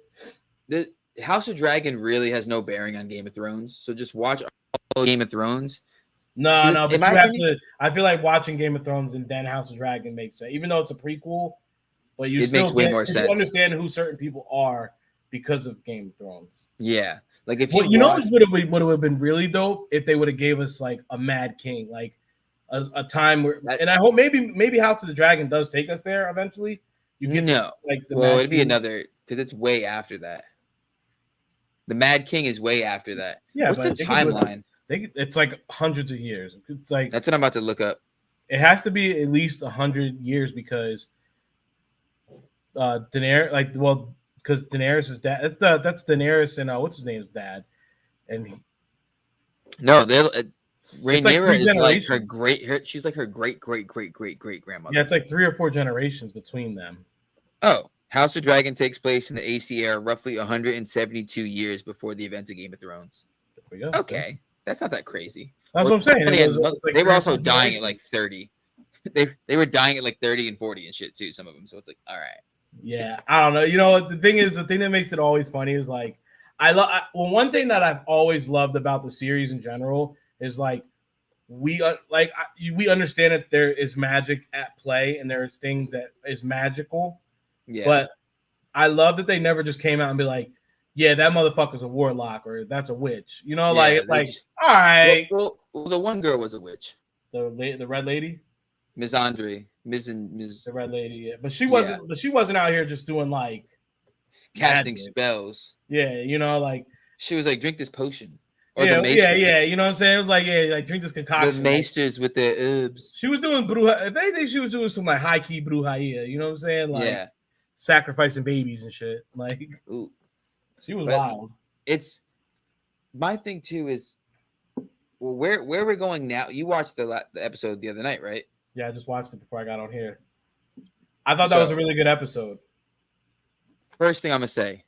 The House of Dragon really has no bearing on Game of Thrones, so just watch all Game of Thrones. No, but you have to. I feel like watching Game of Thrones and then House of Dragon makes sense, even though it's a prequel. But you still makes way more sense. You understand who certain people are because of Game of Thrones. Yeah, like if you know what would have been really dope if they would have gave us like a Mad King, like a time where, and I hope maybe House of the Dragon does take us there eventually. You get like the well, it'd be another because it's way after that. The Mad King is way after that. Yeah, what's the timeline? It's like hundreds of years. It's like that's what I'm about to look up. It has to be at least 100 years because Daenerys, because Daenerys is dad. That's Daenerys and what's his name's dad, and Rhaenyra is like her great. She's like her great grandmother. Yeah, it's like 3 or 4 generations between them. Oh, House of Dragon takes place in the AC era, roughly 172 years before the events of Game of Thrones. There we go. Okay, that's not that crazy. That's what I'm saying. They were also dying at like 30. They were dying at like 30 and 40 and shit too. Some of them. So it's like, all right. Yeah, I don't know. You know what the thing that makes it always funny is like one thing that I've always loved about the series in general is like we understand that there is magic at play and there's things that is magical. Yeah. But I love that they never just came out and be like, yeah, that motherfucker's a warlock or that's a witch. You know, like it's like, all right. Well, the one girl was a witch. The red lady, Ms. Andre, the red lady. Yeah, but she wasn't. Yeah. But she wasn't out here just doing like casting spells. Yeah, you know, like she was like, drink this potion. Or yeah. You know what I'm saying? It was like, yeah, like drink this concoction. The maesters with their herbs. She was doing bruja. If anything, she was doing some like high key brujeria. You know what I'm saying? Like sacrificing babies and shit. Like, ooh. She was wild. It's my thing too. Is well, where we're going now. You watched the episode the other night, right? Yeah, I just watched it before I got on here. I thought that was a really good episode. First thing I'm gonna say,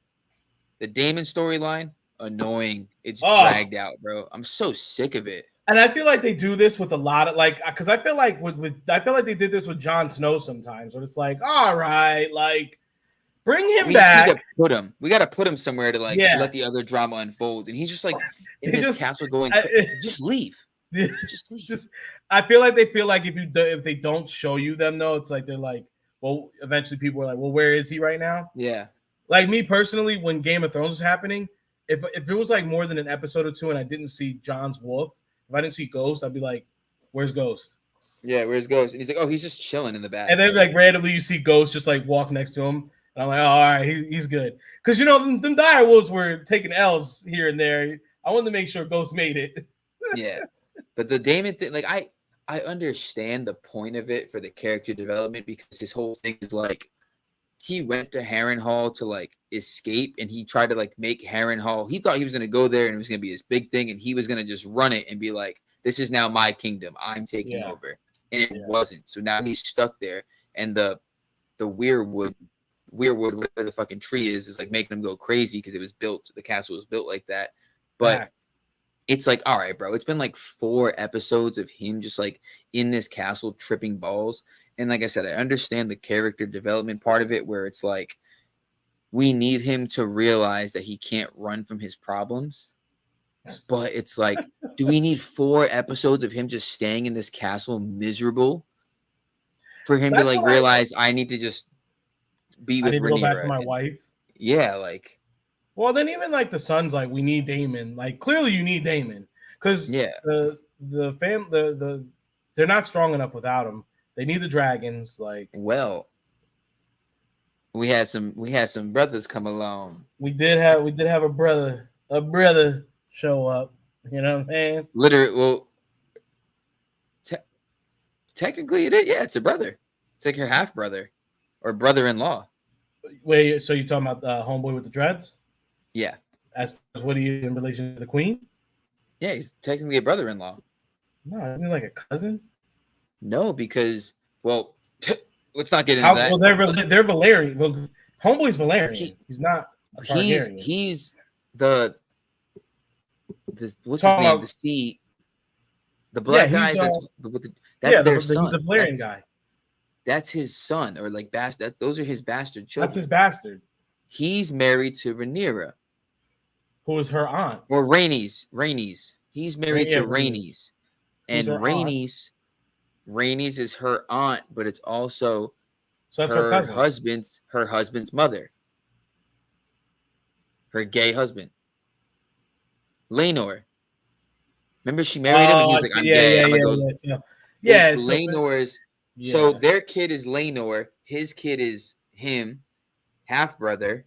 the Daemon storyline, annoying. It's dragged out, bro. I'm so sick of it. And I feel like they do this with a lot of because I feel like I feel like they did this with Jon Snow sometimes, where it's like, all right, like bring him back. We gotta put him somewhere to let the other drama unfold, and he's just like in this castle going. Just leave. Just leave. I feel like they feel like if they don't show you them though, it's like they're like, well, eventually people are like, well, where is he right now? Yeah. Like me personally, when Game of Thrones was happening, if it was like more than an episode or two and I didn't see Jon's wolf, if I didn't see Ghost, I'd be like, where's Ghost? Yeah, where's Ghost? And he's like, oh, he's just chilling in the back. And then like randomly you see Ghost just like walk next to him. And I'm like, oh, all right, he's good. Because, you know, them dire wolves were taking L's here and there. I wanted to make sure Ghost made it. Yeah. But the Daemon thing, like, I understand the point of it for the character development because his whole thing is like, he went to Harrenhal to like escape and he tried to like make Harrenhal. He thought he was going to go there and it was going to be this big thing and he was going to just run it and be like, this is now my kingdom. I'm taking over. And it wasn't. So now he's stuck there. And the Weirwood, whatever the fucking tree is like making him go crazy because the castle was built like that. But it's like, all right, bro, it's been like 4 episodes of him just like in this castle tripping balls. And like I said, I understand the character development part of it where it's like, we need him to realize that he can't run from his problems. But it's like, do we need 4 episodes of him just staying in this castle miserable for him to like realize I need to just be I with need to go back to Rhaenyra. my And- wife. Yeah, like Well, then even like the son's like, we need Damon. Like clearly you need Damon because yeah. the they're not strong enough without him. They need the dragons. Like Well, we had some brothers come along. we did have a brother show up. You know what I'm saying? Literally, well, technically it is. Yeah, it's a brother. It's like her half brother or brother-in-law. Wait, so you talking about the homeboy with the dreads? Yeah, As far as what he is in relation to the queen? yeah, he's technically a brother-in-law. No, isn't he like a cousin? No, because well, let's not get into How? that. Well, they're Valerian. Well, homeboy's Valerian. He's not a He's Targaryen. he's the what's his Talking name? about- The sea, the black Yeah, guy. he's, That's their he's son. the Valerian guy. That's his son, or like bastard. Those are his bastard children. That's his bastard. He's married to Rhaenyra Who is her aunt? or Rhaenys. He's married Yeah, to Rhaenys. Rhaenys, Who's and her aunt? Rhaenys is her aunt, but it's also So that's her cousin. her husband's mother, her gay husband, Laenor. Remember, she married him, and he was like, "I'm gay." I'm gonna go. Yeah, It's so, Laenor's. yeah. So their kid is Laenor. His kid is him, half brother-in-law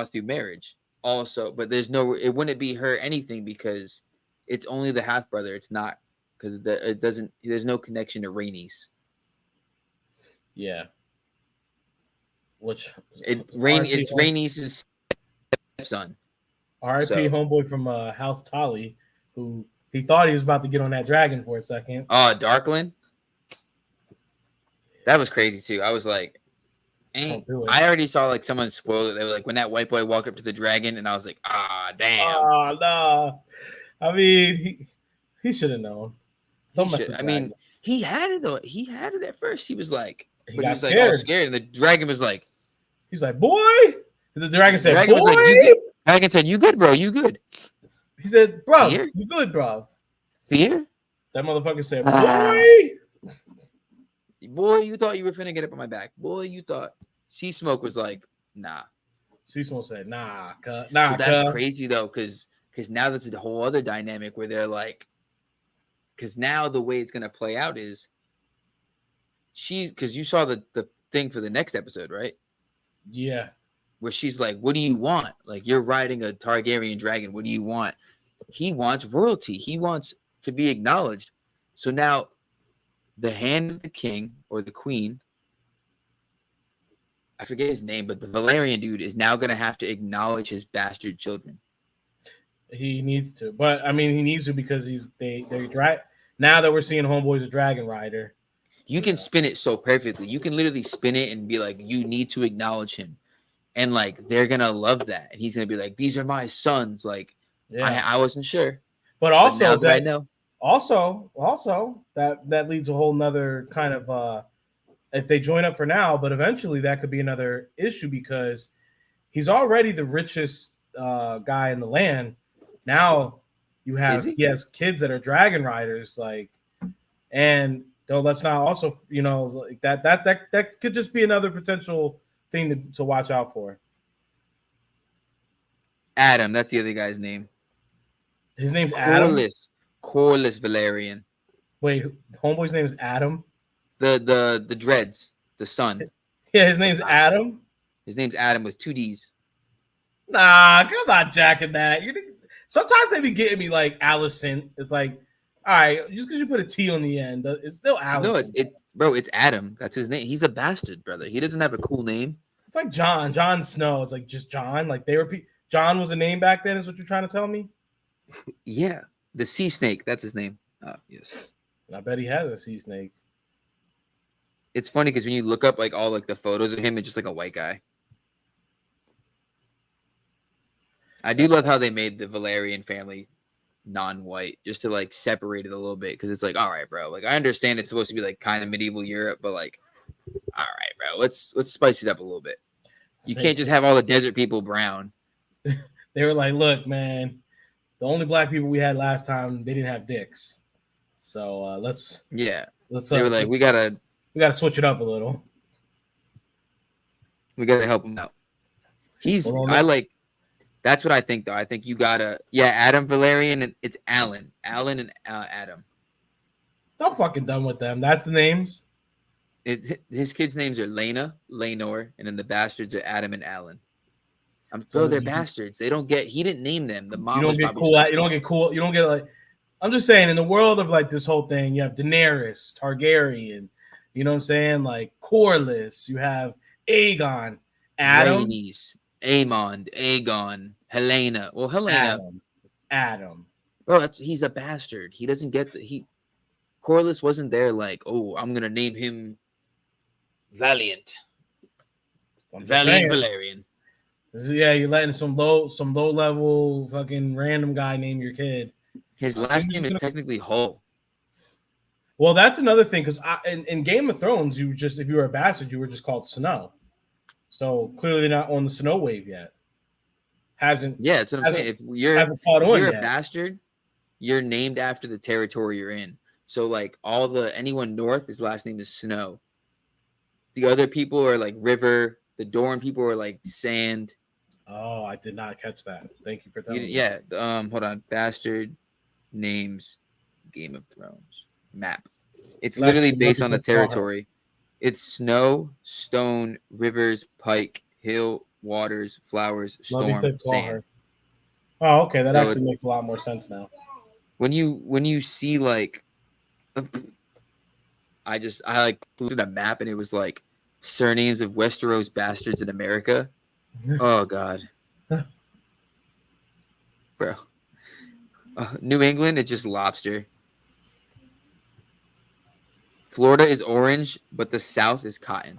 through marriage. Also, but it wouldn't be her anything because it's only the half brother. It's not because it doesn't. There's no connection to Rhaenys. yeah. Which It's RIP Rhaenys' stepson. R.I.P. So- homeboy from House Tully, who he thought he was about to get on that dragon for a second. Oh, Darkland. That was crazy too. I was like, Don't do it. I already saw like someone spoil it. They were like when that white boy walked up to the dragon, and I was like, damn. Oh no! I mean, he should have known. Don't mess with I mean, dragons. he had it though. He had it at first. He was like, He but got he was like scared. all scared, and the dragon was like, He's like, boy. And the dragon said, dragon boy. was like, "You good?" Dragon said, "You good, bro? You good?" He said, bro, Fear? you good, bro? Fear, That motherfucker said, Ah. boy. boy, you thought you were finna get up on my back, boy. You thought. Sea Smoke was like, nah. Seasmo said, nah, So nah, that's crazy though, because now there's a whole other dynamic where they're like, because now the way it's gonna play out is because you saw the thing for the next episode, right? Yeah. Where she's like, what do you want? Like, you're riding a Targaryen dragon. What do you want? He wants royalty. He wants to be acknowledged. So now the hand of the king or the queen, I forget his name, but the Valerian dude is now going to have to acknowledge his bastard children. He needs to, but I mean, he needs to because they're drag. Now that we're seeing Homeboy's a dragon rider, You can spin it so perfectly. You can literally spin it and be like, you need to acknowledge him. And like, they're going to love that. And he's going to be like, these are my sons. Like, yeah. I wasn't sure. But But also now that I that know. also that leads a whole nother kind of if they join up for now, but eventually that could be another issue because he's already the richest guy in the land. Now you have Is he? he has kids that are dragon riders, like, and let's not also like that could just be another potential thing to watch out for. Adam, that's the other guy's name. His name's Adam. Corlys Valerian. Wait, homeboy's name is Adam. The dreads, the son. Yeah, his name's Adam. His name's Adam with 2 D's. Nah, I'm not jacking that. Sometimes they be getting me like Allison. It's like, all right, just because you put a T on the end, it's still Allison. No, bro, it's Adam. That's his name. He's a bastard, brother. He doesn't have a cool name. It's like Jon Snow. It's like just John. Like they repeat. John was a name back then. Is what you're trying to tell me? Yeah, the sea snake. That's his name. Oh, yes. I bet he has a sea snake. It's funny because when you look up like all like the photos of him, it's just like a white guy. I do love how they made the Valerian family non-white just to like separate it a little bit because it's like, all right, bro. Like I understand it's supposed to be like kind of medieval Europe, but like, all right, bro. Let's spice it up a little bit. You can't just have all the desert people brown. They were like, look, man, the only black people we had last time, they didn't have dicks. So let's Yeah, let's they were like, we gotta switch it up a little. We gotta help him out. Well, I like. That's what I think, though. I think you gotta. Yeah, Adam Valerian, and it's Alan. Alan and Adam. I'm fucking done with them. That's the names. His kids' names are Lena, Lenore, and then the bastards are Adam and Alan. So They're bastards. They don't get. He didn't name them. The mom you don't was get probably cool. You don't get cool. You don't get like. I'm just saying, in the world of like this whole thing, you have Daenerys Targaryen. You know what I'm saying? Like Corlys. You have Aegon, Adam, Rhaenys, Aemond, Aegon, Helena. Well, Helena. Adam. Bro, he's a bastard. He doesn't get Corlys wasn't there like, oh, I'm gonna name him Valiant. Valiant Valerian. Yeah, you're letting some low level fucking random guy name your kid. His last name is technically Hull. Well, that's another thing because in Game of Thrones, if you were a bastard, you were just called Snow. So clearly they're not on the Snow wave yet. Yeah, that's what I'm saying. If you're a bastard, you're named after the territory you're in. So like anyone north, his last name is Snow. The other people are like River. The Dorne people are like Sand. Oh, I did not catch that. Thank you for telling me. Yeah. Hold on. Bastard names Game of Thrones map. It's literally based on the territory. It's Snow, Stone, Rivers, Pike, Hill, Waters, Flowers, Storm, Sand. Oh, okay. That actually makes a lot more sense now. When you see like, I like looked at a map and it was like surnames of Westeros bastards in America. Oh God, bro. New England, it's just lobster. Florida is orange, but the South is cotton.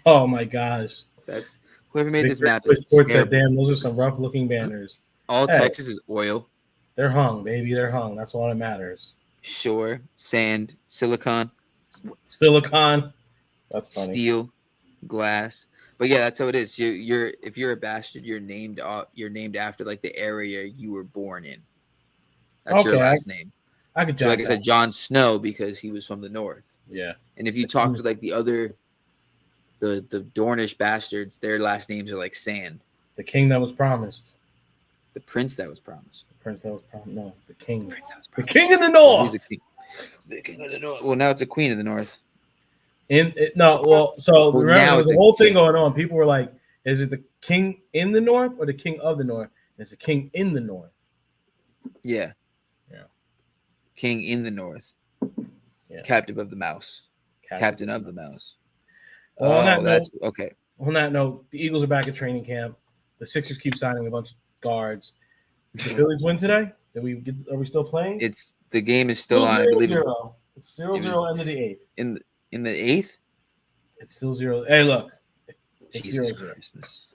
Oh my gosh. That's whoever made this map is terrible. Damn, those are some rough looking banners. All Texas is oil. They're hung, baby. They're hung. That's all that matters. Shore, sand, silicon. That's funny. Steel, glass. But yeah, that's how it is. If you're a bastard, you're named after like the area you were born in. That's your last name. I could like I said, Jon Snow because he was from the north. Yeah. And if you talk to like the Dornish bastards, their last names are like Sand. The king that was promised. The prince that was promised. No, the king. The king in the north. The king of the north. Well, now it's a queen of the north. Remember there was a whole thing going on. People were like, "Is it the king in the north or the king of the north?" And it's the king in the north. Yeah. King in the north. Yeah. Captain of the mouse. Captain of the mouse. That's okay. On that note, the Eagles are back at training camp. The Sixers keep signing a bunch of guards. Did the Phillies win today? Are we still playing? The game is still on. I believe it's 0-0 end of the eighth. In the eighth? It's still 0. Hey, look. It's Jesus 0-0. Christmas.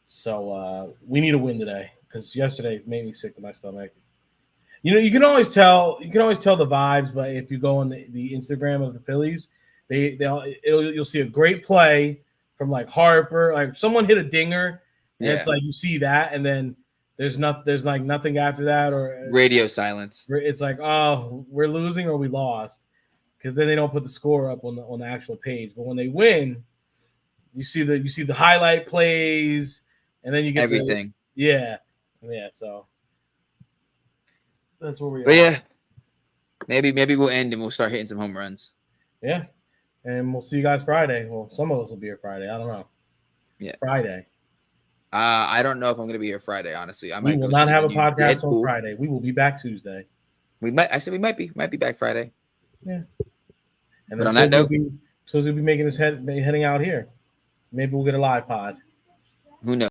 So we need a win today because yesterday made me sick to my stomach. You can always tell the vibes, but if you go on the Instagram of the Phillies, you'll see a great play from like Harper, like someone hit a dinger, and it's like you see that, and then there's nothing after that, or radio silence. It's like, oh, we're losing or we lost, because then they don't put the score up on the actual page. But when they win, you see the highlight plays, and then you get everything. Yeah. So. That's where we are. But yeah, maybe we'll end and we'll start hitting some home runs. Yeah, and we'll see you guys Friday. Well, some of us will be here Friday. I don't know. Yeah, Friday. I don't know if I'm going to be here Friday. Honestly, we will not have a podcast on Friday. We will be back Tuesday. We might be back Friday. Yeah. And then on that note, we'll be making heading out here. Maybe we'll get a live pod. Who knows?